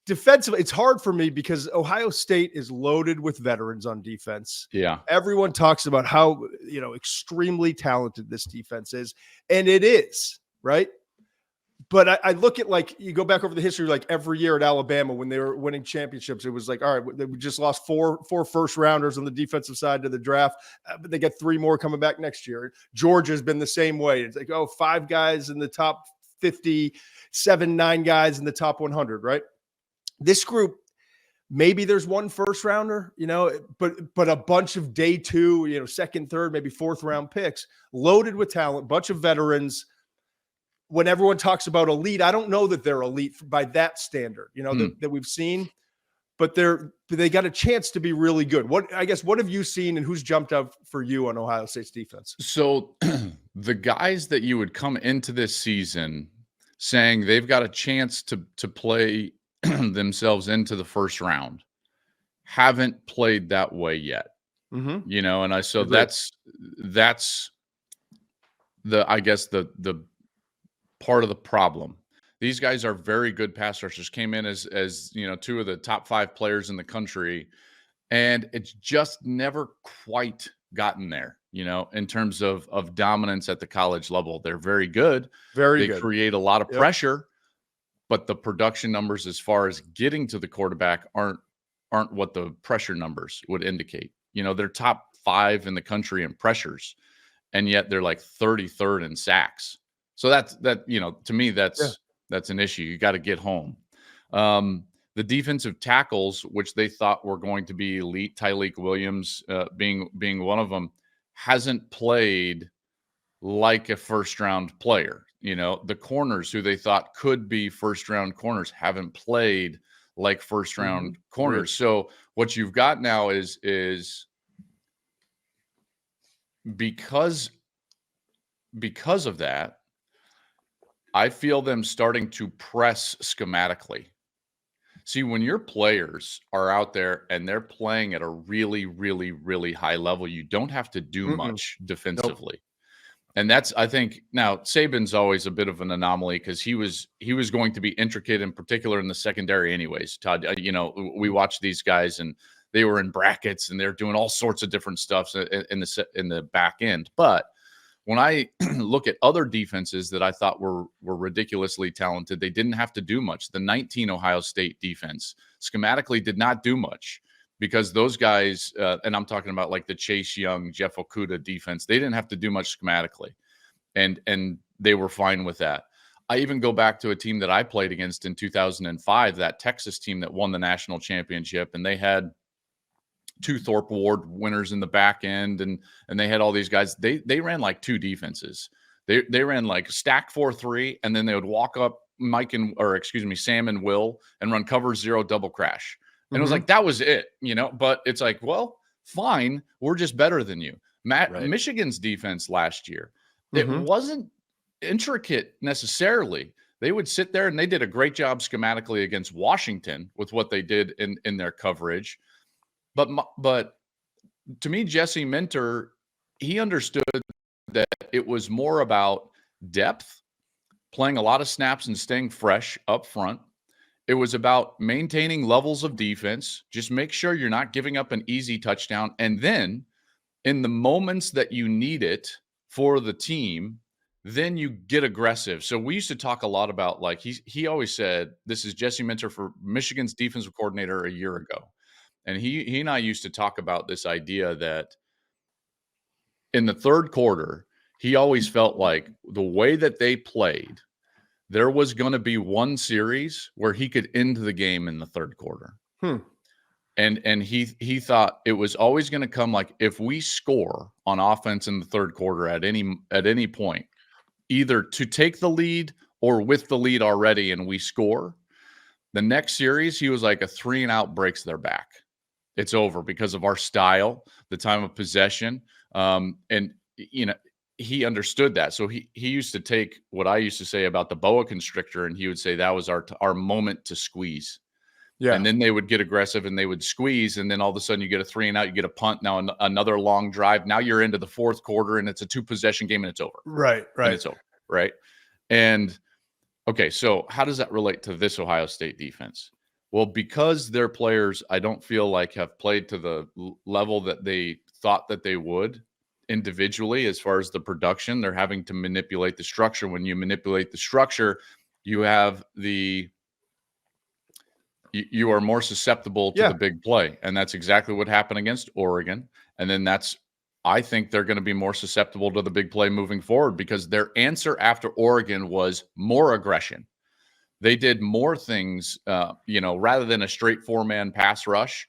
Defensively, it's hard for me because Ohio State is loaded with veterans on defense. Yeah. Everyone talks about how, extremely talented this defense is, and it is, right? But I look at, like, you go back over the history, like every year at Alabama when they were winning championships, it was like, all right, we just lost four first rounders on the defensive side to the draft, but they got 3 more coming back next year. Georgia's been the same way. It's like, 5 guys in the top 50, 9 guys in the top 100, right? This group, maybe there's 1 first rounder, but a bunch of day 2, second, third, maybe 4th round picks, loaded with talent, bunch of veterans. When everyone talks about elite, I don't know that they're elite by that standard, that we've seen, but they got a chance to be really good. What have you seen, and who's jumped up for you on Ohio State's defense? So the guys that you would come into this season saying they've got a chance to play themselves into the first round haven't played that way yet. Mm-hmm. And that's the part of the problem. These guys are very good pass rushers, came in as 2 of the top 5 players in the country, and it's just never quite gotten there, in terms of dominance at the college level. They're very good. They create a lot of pressure, but the production numbers as far as getting to the quarterback aren't what the pressure numbers would indicate. They're top 5 in the country in pressures, and yet they're like 33rd in sacks. So to me, that's an issue. You got to get home. The defensive tackles, which they thought were going to be elite, Tyleik Williams being one of them, hasn't played like a first-round player. The corners who they thought could be first-round corners haven't played like first-round corners. Right. So what you've got now is because of that, I feel them starting to press schematically. See, when your players are out there and they're playing at a really, really, really high level, you don't have to do much defensively. Nope. And that's, I think, now Saban's always a bit of an anomaly because he was going to be intricate, in particular in the secondary anyways. Todd, we watched these guys and they were in brackets and they're doing all sorts of different stuff in the back end. But when I look at other defenses that I thought were ridiculously talented, they didn't have to do much. The 19 Ohio State defense schematically did not do much because those guys, and I'm talking about like the Chase Young, Jeff Okudah defense, they didn't have to do much schematically, and they were fine with that. I even go back to a team that I played against in 2005, that Texas team that won the national championship, and they had 2 Thorpe Award winners in the back end, and they had all these guys. They ran like 2 defenses. They ran like stack 4-3, and then they would walk up Sam and Will and run cover 0 double crash. And it was like, that was it, but it's like, well, fine. We're just better than you. Michigan's defense last year, it wasn't intricate necessarily. They would sit there and they did a great job schematically against Washington with what they did in their coverage. But to me, Jesse Minter, he understood that it was more about depth, playing a lot of snaps and staying fresh up front. It was about maintaining levels of defense. Just make sure you're not giving up an easy touchdown. And then in the moments that you need it for the team, then you get aggressive. So we used to talk a lot about, like, he always said, this is Jesse Minter for Michigan's defensive coordinator a year ago. And he and I used to talk about this idea that in the third quarter, he always felt like the way that they played, there was going to be one series where he could end the game in the third quarter. And he thought it was always going to come, like, if we score on offense in the third quarter at any point, either to take the lead or with the lead already and we score, the next series, he was like, a 3-and-out breaks their back. It's over because of our style, the time of possession. And, he understood that. So he used to take what I used to say about the boa constrictor, and he would say that was our moment to squeeze. Yeah. And then they would get aggressive and they would squeeze. And then all of a sudden you get a 3-and-out, you get a punt. Now another long drive. Now you're into the fourth quarter and it's a 2-possession game and it's over. Right. And it's over. Right. And okay, so how does that relate to this Ohio State defense? Well, because their players, I don't feel like, have played to the level that they thought that they would individually as far as the production. They're having to manipulate the structure. When you manipulate the structure, you are more susceptible to the big play. And that's exactly what happened against Oregon. And then I think they're going to be more susceptible to the big play moving forward, because their answer after Oregon was more aggression. They did more things, rather than a straight 4-man pass rush.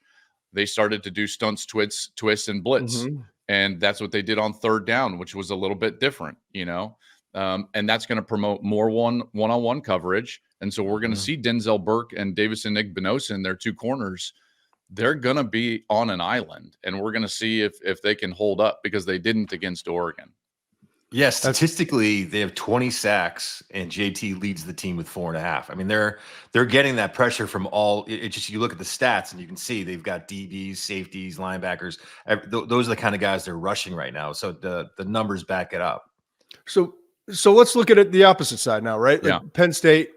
They started to do stunts, twists, and blitz. And that's what they did on third down, which was a little bit different, and that's going to promote more one-on-one coverage. And so we're going to see Denzel Burke and Davison Igbinosun, their 2 corners. They're going to be on an island, and we're going to see if they can hold up, because they didn't against Oregon. Yeah, statistically, they have 20 sacks, and JT leads the team with 4.5. I mean, they're getting that pressure from all. It's just, you look at the stats and you can see they've got DBs, safeties, linebackers. Those are the kind of guys they're rushing right now. So the numbers back it up. So let's look at it the opposite side now, right? Like Penn State.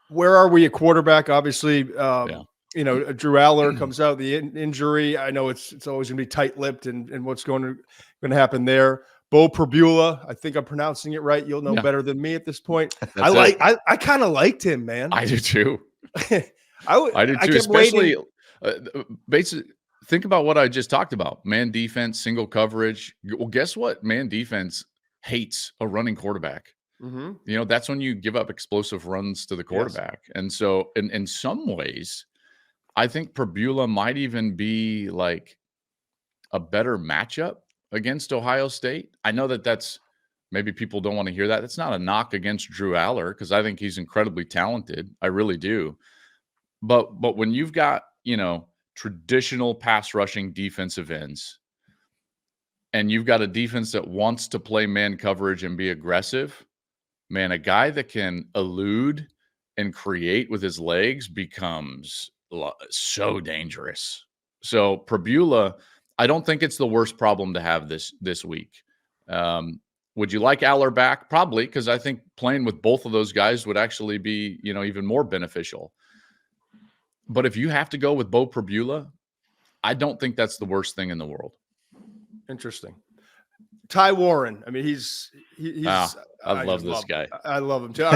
Where are we at quarterback? Obviously, Drew Aller comes out the injury. I know it's always going to be tight-lipped and what's going to happen there. Bo Perbula, I think I'm pronouncing it right. You'll know better than me at this point. I kind of liked him, man. I do too. I do too. Especially, basically, think about what I just talked about: man defense, single coverage. Well, guess what? Man defense hates a running quarterback. That's when you give up explosive runs to the quarterback. Yes. And so, in some ways, I think Perbula might even be like a better matchup against Ohio State. I know that's maybe people don't want to hear that. That's not a knock against Drew Aller, because I think he's incredibly talented. I really do. But when you've got, traditional pass rushing defensive ends, and you've got a defense that wants to play man coverage and be aggressive, man, a guy that can elude and create with his legs becomes so dangerous. So Perbula, I don't think it's the worst problem to have this week. Would you like Aller back? Probably, because I think playing with both of those guys would actually be, even more beneficial. But if you have to go with Bo Perbula, I don't think that's the worst thing in the world. Interesting. Ty Warren. I mean, he's I love this guy. I love him too.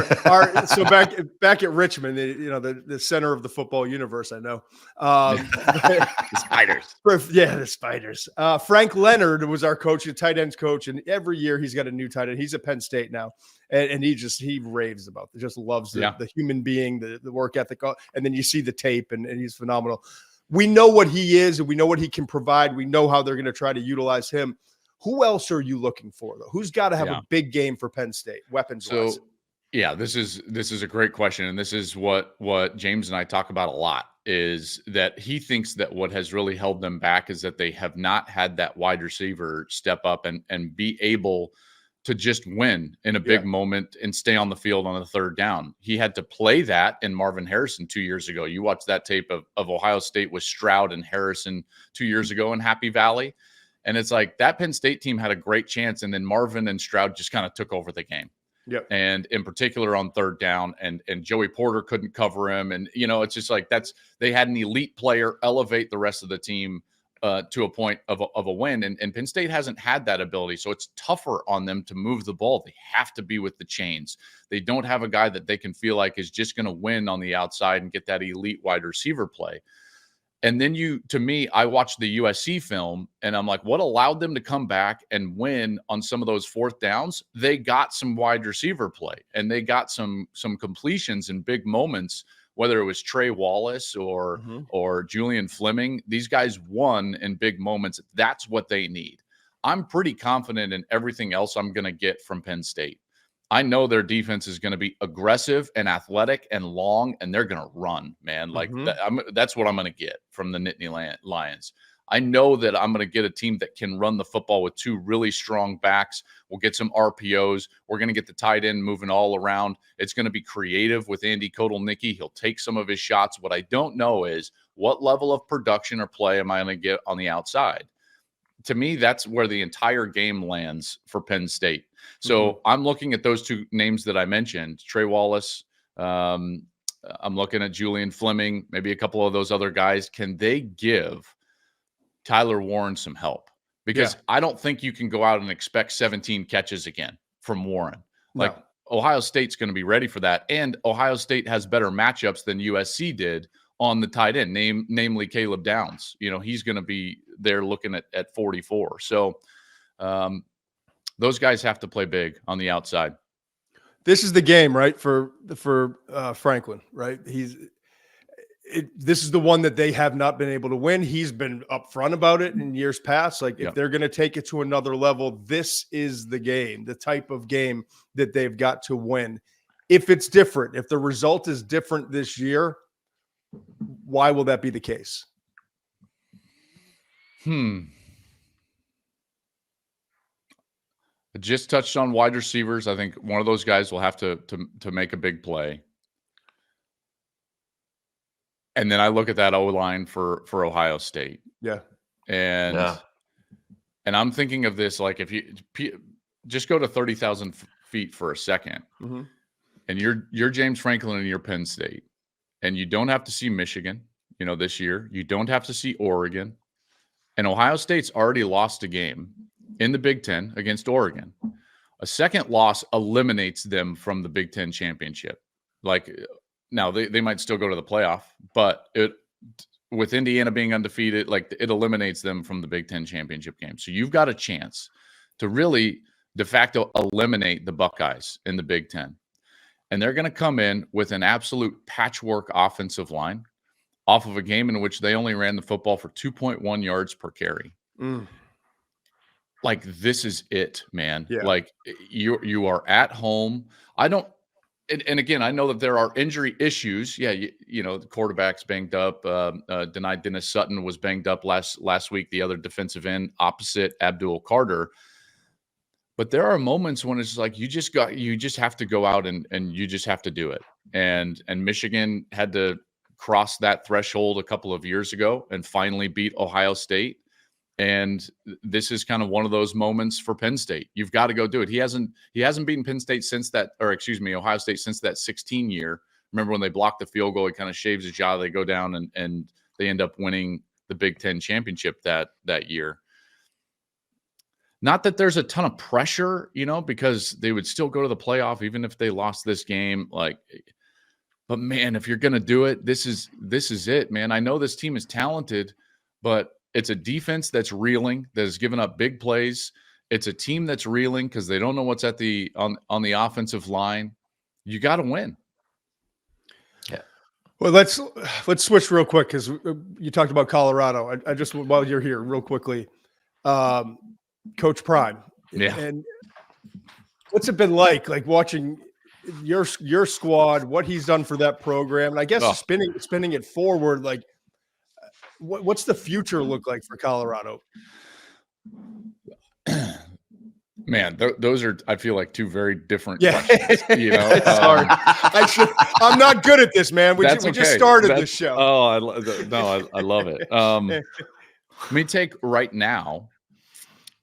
So back at Richmond, the center of the football universe. I know. The Spiders. The Spiders. Frank Leonard was our coach, a tight ends coach, and every year he's got a new tight end. He's at Penn State now, and he raves about it. Just loves the human being, the work ethic, and then you see the tape, and he's phenomenal. We know what he is, and we know what he can provide. We know how they're going to try to utilize him. Who else are you looking for, though? Who's got to have a big game for Penn State, weapons-wise? So, this is a great question, and this is what James and I talk about a lot, is that he thinks that what has really held them back is that they have not had that wide receiver step up and be able to just win in a big moment and stay on the field on the third down. He had to play that in Marvin Harrison 2 years ago. You watch that tape of Ohio State with Stroud and Harrison 2 years ago in Happy Valley. And it's like that Penn State team had a great chance. And then Marvin and Stroud just kind of took over the game. Yep. And in particular on third down, and Joey Porter couldn't cover him. And, it's just like they had an elite player elevate the rest of the team to a point of a win. And Penn State hasn't had that ability. So it's tougher on them to move the ball. They have to be with the chains. They don't have a guy that they can feel like is just going to win on the outside and get that elite wide receiver play. And then I watched the USC film and I'm like, what allowed them to come back and win on some of those fourth downs? They got some wide receiver play and they got some completions in big moments, whether it was Trey Wallace or Julian Fleming. These guys won in big moments. That's what they need. I'm pretty confident in everything else I'm going to get from Penn State. I know their defense is going to be aggressive and athletic and long, and they're going to run, man. Like that's what I'm going to get from the Nittany Lions. I know that I'm going to get a team that can run the football with two really strong backs. We'll get some RPOs. We're going to get the tight end moving all around. It's going to be creative with Andy Kotelnicki. He'll take some of his shots. What I don't know is what level of production or play am I going to get on the outside? To me, that's where the entire game lands for Penn State. So I'm looking at those two names that I mentioned, Trey Wallace. I'm looking at Julian Fleming, maybe a couple of those other guys. Can they give Tyler Warren some help? Because I don't think you can go out and expect 17 catches again from Warren. Like Ohio State's going to be ready for that. And Ohio State has better matchups than USC did on the tight end, namely Caleb Downs. He's going to be there looking at 44. So those guys have to play big on the outside. This is the game, right? For Franklin, right? This is the one that they have not been able to win. He's been upfront about it in years past. Like if they're going to take it to another level, this is the game, the type of game that they've got to win. If it's different, if the result is different this year, why will that be the case? I just touched on wide receivers. I think one of those guys will have to make a big play. And then I look at that O-line for Ohio State. Yeah. And I'm thinking of this, like if you just go to 30,000 feet for a second and you're James Franklin and you're Penn State and you don't have to see Michigan, this year, you don't have to see Oregon, and Ohio State's already lost a game in the Big Ten against Oregon. A second loss eliminates them from the Big Ten championship. Like now they might still go to the playoff, but with Indiana being undefeated, like it eliminates them from the Big Ten championship game. So you've got a chance to really de facto eliminate the Buckeyes in the Big Ten. And they're going to come in with an absolute patchwork offensive line off of a game in which they only ran the football for 2.1 yards per carry. Like this is it, man. Yeah. Like you are at home. And again, I know that there are injury issues. Yeah, the quarterback's banged up. Denied Dennis Sutton was banged up last week. The other defensive end opposite Abdul Carter. But there are moments when it's like you just have to go out and you just have to do it. And Michigan had to cross that threshold a couple of years ago and finally beat Ohio State. And this is kind of one of those moments for Penn State. You've got to go do it. He hasn't beaten Penn State Ohio State since that 16 year. Remember when they blocked the field goal, he kind of shaves his jaw. They go down and they end up winning the Big Ten championship that year. Not that there's a ton of pressure, because they would still go to the playoff even if they lost this game. But man, if you're going to do it, this is it, man. I know this team is talented, but it's a defense that's reeling, that has given up big plays. It's a team that's reeling because they don't know what's at on the offensive line. You got to win. Yeah. Well, let's switch real quick because you talked about Colorado. I just, while you're here, real quickly, Coach Prime. Yeah. And what's it been like watching your squad, what he's done for that program, and I guess spinning it forward, what's the future look like for Colorado? Man, those are, I feel like, two very different questions. Sorry, I'm not good at this, man. We just started this show. Oh, I love it. Let me take right now.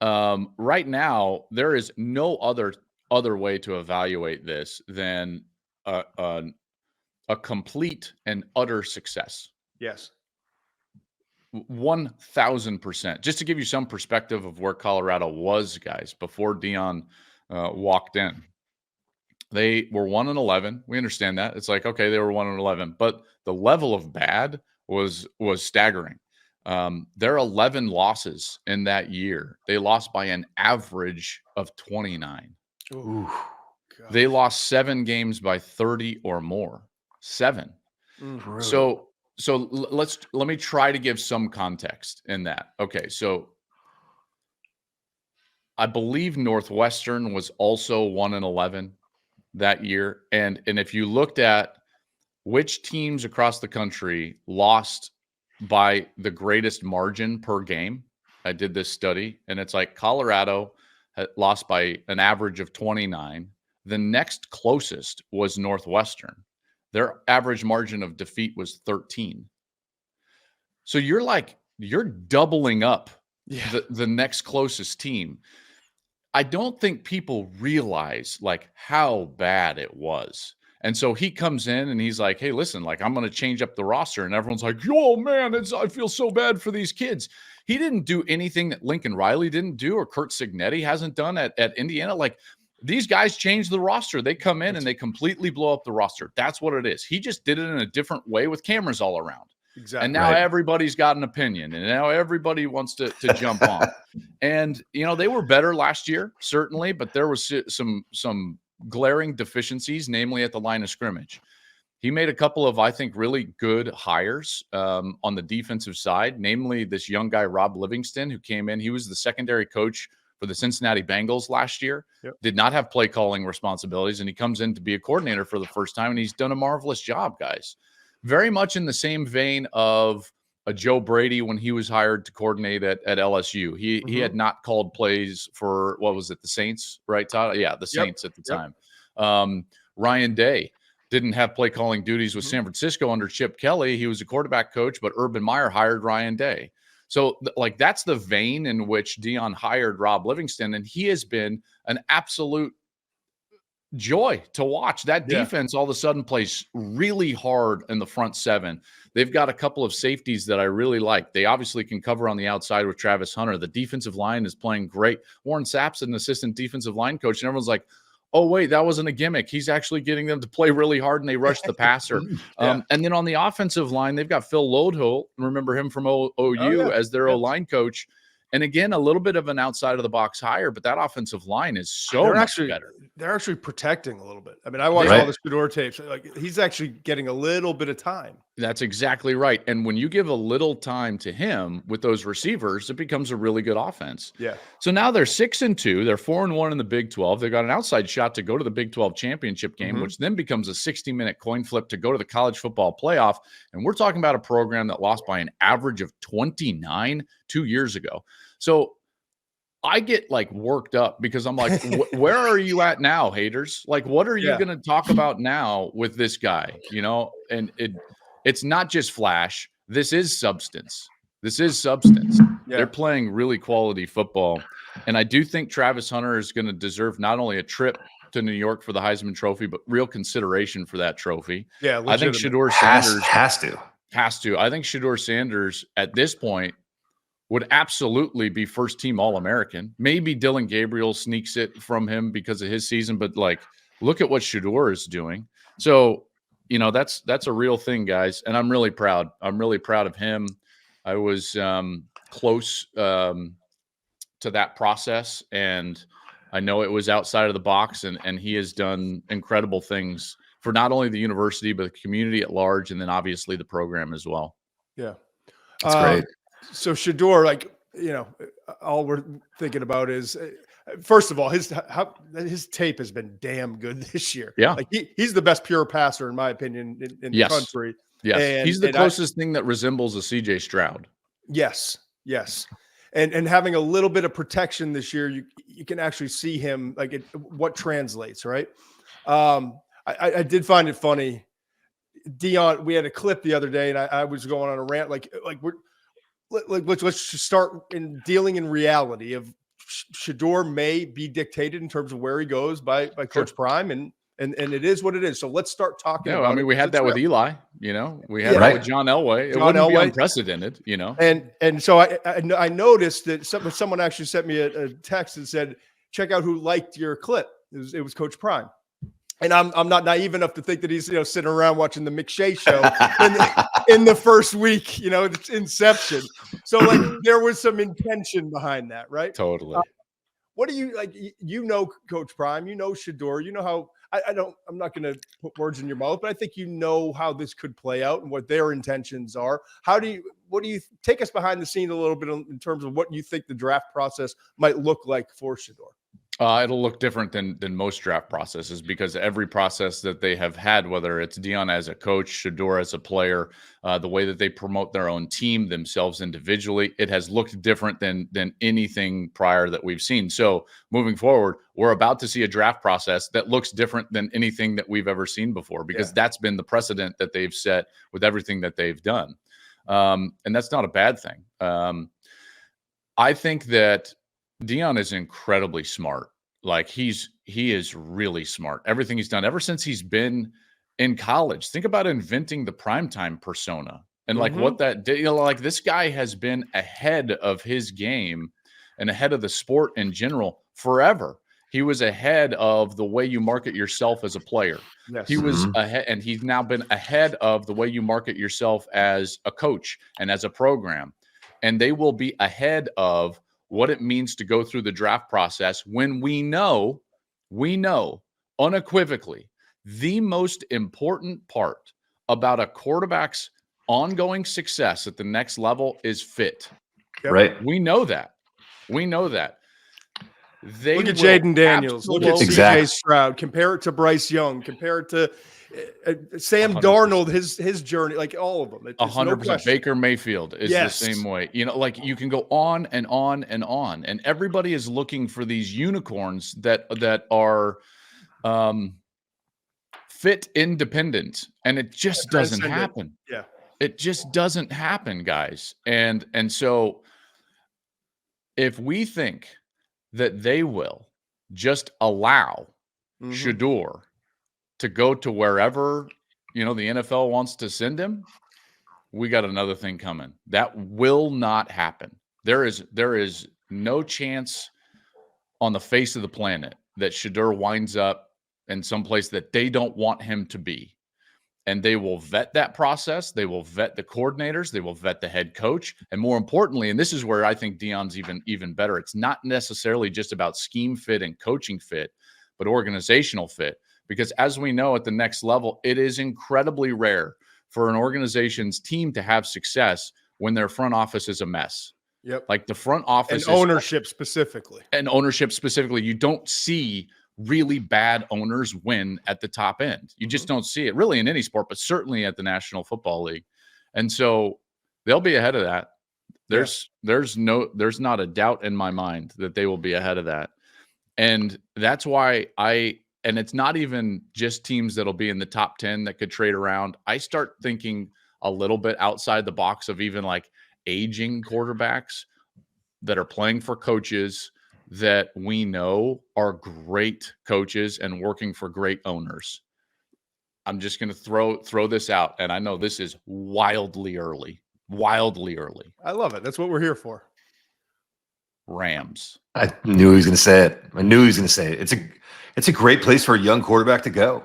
Right now, there is no other way to evaluate this than a complete and utter success. Yes. 1,000%. Just to give you some perspective of where Colorado was, guys, before Deion walked in. They were 1-11. We understand that. It's like, okay, they were 1-11, but the level of bad was staggering. Their 11 losses in that year, they lost by an average of 29. Ooh, they lost 7 games by 30 or more. 7. So let me try to give some context in that. Okay, so I believe Northwestern was also 1-11 that year, and if you looked at which teams across the country lost by the greatest margin per game, I did this study, and it's like Colorado had lost by an average of 29. The next closest was Northwestern. Their average margin of defeat was 13. So you're doubling up the next closest team. I don't think people realize how bad it was. And so he comes in and he's like, hey, listen, I'm going to change up the roster. And everyone's like, oh, man, I feel so bad for these kids. He didn't do anything that Lincoln Riley didn't do or Kurt Signetti hasn't done at Indiana. These guys changed the roster. They come in and they completely blow up the roster. That's what it is. He just did it in a different way with cameras all around. Exactly. And now everybody's got an opinion, and now everybody wants to jump on. And, they were better last year, certainly, but there was some glaring deficiencies, namely at the line of scrimmage. He made a couple of, I think, really good hires on the defensive side, namely this young guy, Rob Livingston, who came in. He was the secondary coach for the Cincinnati Bengals last year, did not have play calling responsibilities, and he comes in to be a coordinator for the first time, and he's done a marvelous job, guys. Very much in the same vein of a Joe Brady when he was hired to coordinate at LSU. He had not called plays for, what was it, the Saints, right, Todd? Yeah, the Saints at the time. Ryan Day didn't have play calling duties with San Francisco under Chip Kelly. He was a quarterback coach, but Urban Meyer hired Ryan Day. So that's the vein in which Deion hired Rob Livingston, and he has been an absolute joy to watch. That defense all of a sudden plays really hard in the front 7. They've got a couple of safeties that I really like. They obviously can cover on the outside with Travis Hunter. The defensive line is playing great. Warren Sapp's an assistant defensive line coach, and everyone's like, oh, wait, that wasn't a gimmick. He's actually getting them to play really hard, and they rush the passer. And then on the offensive line, they've got Phil Lodeholt. Remember him from OU as their O-line coach. And again, a little bit of an outside-of-the-box hire, but that offensive line is so much better. They're actually protecting a little bit. I mean, I watched all the Shedeur tapes. He's actually getting a little bit of time. That's exactly right. And when you give a little time to him with those receivers, it becomes a really good offense. Yeah. So now they're 6-2. They're 4-1 in the Big 12. They've got an outside shot to go to the Big 12 championship game, which then becomes a 60-minute coin flip to go to the college football playoff. And we're talking about a program that lost by an average of 29 2 years ago. So I get worked up because I'm like, where are you at now, haters? What are you going to talk about now with this guy? And it's not just flash. This is substance. Yeah. They're playing really quality football. And I do think Travis Hunter is going to deserve not only a trip to New York for the Heisman Trophy, but real consideration for that trophy. Yeah. I think Shedeur Sanders has to. I think Shedeur Sanders at this point would absolutely be first team All-American. Maybe Dylan Gabriel sneaks it from him because of his season, but like, look at what Shedeur is doing. So, that's a real thing, guys. And I'm really proud. I'm really proud of him. I was close to that process, and I know it was outside of the box, and he has done incredible things for not only the university, but the community at large, and then obviously the program as well. Yeah. That's great. So Shedeur, like, all we're thinking about is, first of all, his tape has been damn good this year. Yeah. Like he's the best pure passer, in my opinion, in the country. Yes. And, he's the closest thing that resembles a CJ Stroud. Yes. And having a little bit of protection this year, you can actually see him, like, what translates, right? I did find it funny. Deion, we had a clip the other day, and I was going on a rant, let's just start in dealing in reality of Shedeur may be dictated in terms of where he goes by Coach Prime, and it is what it is. So let's start talking. Yeah, I mean, we had that with Eli. We had that with John Elway. It wouldn't be unprecedented, And so I noticed that someone actually sent me a text and said, "Check out who liked your clip." It was Coach Prime. And I'm not naive enough to think that he's sitting around watching the McShay's show in the first week, it's inception. So like there was some intention behind that, right? Totally. What do you like? Coach Prime, Shedeur, how I'm not going to put words in your mouth, but I think how this could play out and what their intentions are. What do you take us behind the scenes a little bit in terms of what you think the draft process might look like for Shedeur? It'll look different than most draft processes, because every process that they have had, whether it's Deion as a coach, Shedeur as a player, the way that they promote their own team, themselves individually, it has looked different than anything prior that we've seen. So moving forward, we're about to see a draft process that looks different than anything that we've ever seen before, because that's been the precedent that they've set with everything that they've done. And that's not a bad thing. I think that Deion is incredibly smart. Like he is really smart. Everything he's done ever since he's been in college. Think about inventing the primetime persona and like what that did. Like this guy has been ahead of his game and ahead of the sport in general forever. He was ahead of the way you market yourself as a player. Yes. He was ahead, and he's now been ahead of the way you market yourself as a coach and as a program. And they will be ahead of what it means to go through the draft process when we know unequivocally the most important part about a quarterback's ongoing success at the next level is fit. Yep. Right. We know that. Look at Jaden Daniels. Look at CJ Stroud. Compare it to Bryce Young. Compare it to Sam 100%. Darnold. His journey, like all of them. 100%. Baker Mayfield is the same way. Like you can go on and on and on, and everybody is looking for these unicorns that are fit independent, and it just doesn't happen. Yeah, it just doesn't happen, guys. And so if we think that they will just allow Shedeur to go to wherever, the NFL wants to send him, we got another thing coming. That will not happen. There is no chance on the face of the planet that Shedeur winds up in some place that they don't want him to be. And they will vet that process. They will vet the coordinators. They will vet the head coach. And more importantly, and this is where I think Deion's even better, it's not necessarily just about scheme fit and coaching fit, but organizational fit. Because as we know at the next level, it is incredibly rare for an organization's team to have success when their front office is a mess. Yep. Like the front office and ownership specifically. You don't see really bad owners win at the top end. You just don't see it really in any sport, but certainly at the National Football League. And so they'll be ahead of that. There's not a doubt in my mind that they will be ahead of that. And that's why and it's not even just teams that'll be in the top 10 that could trade around. I start thinking a little bit outside the box of even like aging quarterbacks that are playing for coaches that we know are great coaches and working for great owners. I'm just going to throw this out, and I know this is wildly early. I love it. That's what we're here for. Rams. I knew he was going to say it. It's a great place for a young quarterback to go.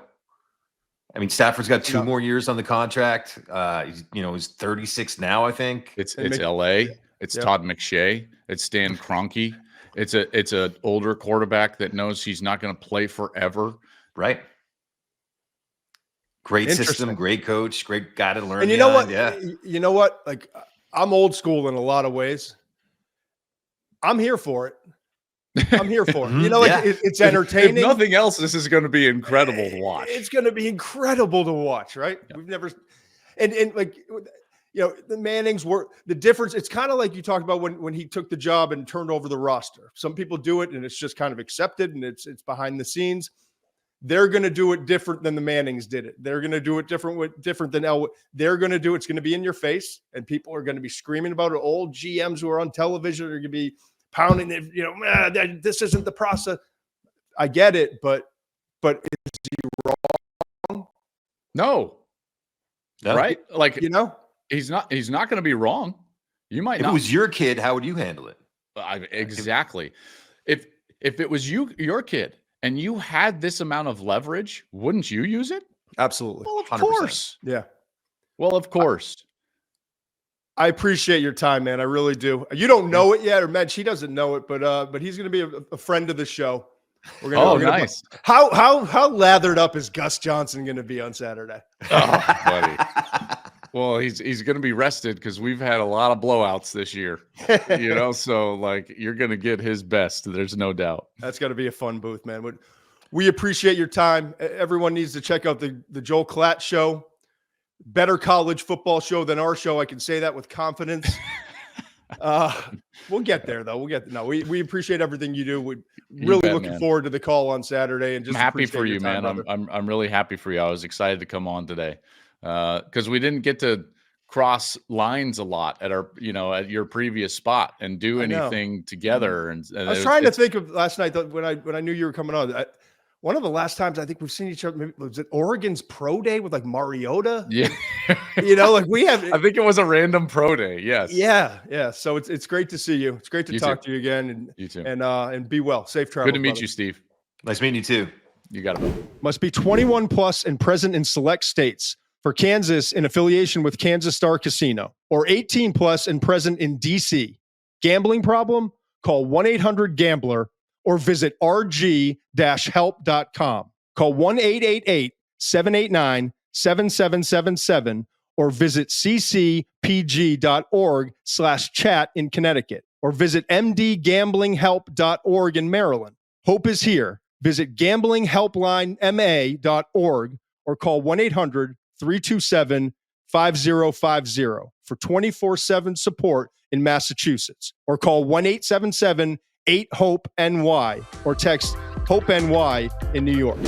I mean, Stafford's got 2 more years on the contract. He's 36 now, I think. It's LA. It's Todd McShay. It's Stan Kroenke. It's a older quarterback that knows he's not going to play forever. Right. Great system, great coach, great guy to learn. And you know what? Yeah. You know what? Like, I'm old school in a lot of ways. I'm here for it. I'm here for it. You know, it's entertaining. If nothing else, this is going to be incredible to watch. It's going to be incredible to watch, right? Yeah. We've never, and like, the Mannings were the difference. It's kind of like you talked about when he took the job and turned over the roster. Some people do it and it's just kind of accepted and it's behind the scenes. They're going to do it different than the Mannings did it. They're going to do it different than Elway. They're going to do it's going to be in your face, and people are going to be screaming about it. Old GMs who are on television are going to be pounding it. This isn't the process. I get it, but is he wrong? No. Right? Like, he's not going to be wrong. You might not. If it was your kid, how would you handle it? Exactly. If it was your kid, and you had this amount of leverage, wouldn't you use it? Absolutely. Well, of 100%. course. Yeah. Well, of course. I appreciate your time, man. I really do. You don't know it yet, or Mench, he doesn't know it, but he's going to be a friend of the show. Nice. How lathered up is Gus Johnson going to be on Saturday? Oh, buddy. Well, he's going to be rested because we've had a lot of blowouts this year, so like you're going to get his best. There's no doubt. That's got to be a fun booth, man. We appreciate your time. Everyone needs to check out the Joel Klatt show. Better college football show than our show. I can say that with confidence. We'll get there though. We appreciate everything you do. We're really looking forward to the call on Saturday, and just I'm happy for you, man. I'm really happy for you. I was excited to come on today. Because we didn't get to cross lines a lot at at your previous spot and do anything together. And I was trying to think of last night when I knew you were coming on. One of the last times I think we've seen each other, maybe, was it Oregon's pro day with like Mariota? Yeah. Like we have. I think it was a random pro day. Yes. Yeah. So it's great to see you. It's great to talk to you again. And you too. And be well. Safe travel. Good to meet you, Steve. Nice meeting you too. You got it. Must be 21 plus and present in select states. For Kansas, in affiliation with Kansas Star Casino, or 18 plus and present in DC. Gambling problem? Call 1-800-GAMBLER or visit rg-help.com. Call 1-888-789-7777 or visit ccpg.org/chat in Connecticut, or visit mdgamblinghelp.org in Maryland. Hope is here. Visit gamblinghelplinema.org or call 1-800-327-5050 for 24/7 support in Massachusetts, or call 1-877-8-HOPE-NY or text HOPE-NY in New York.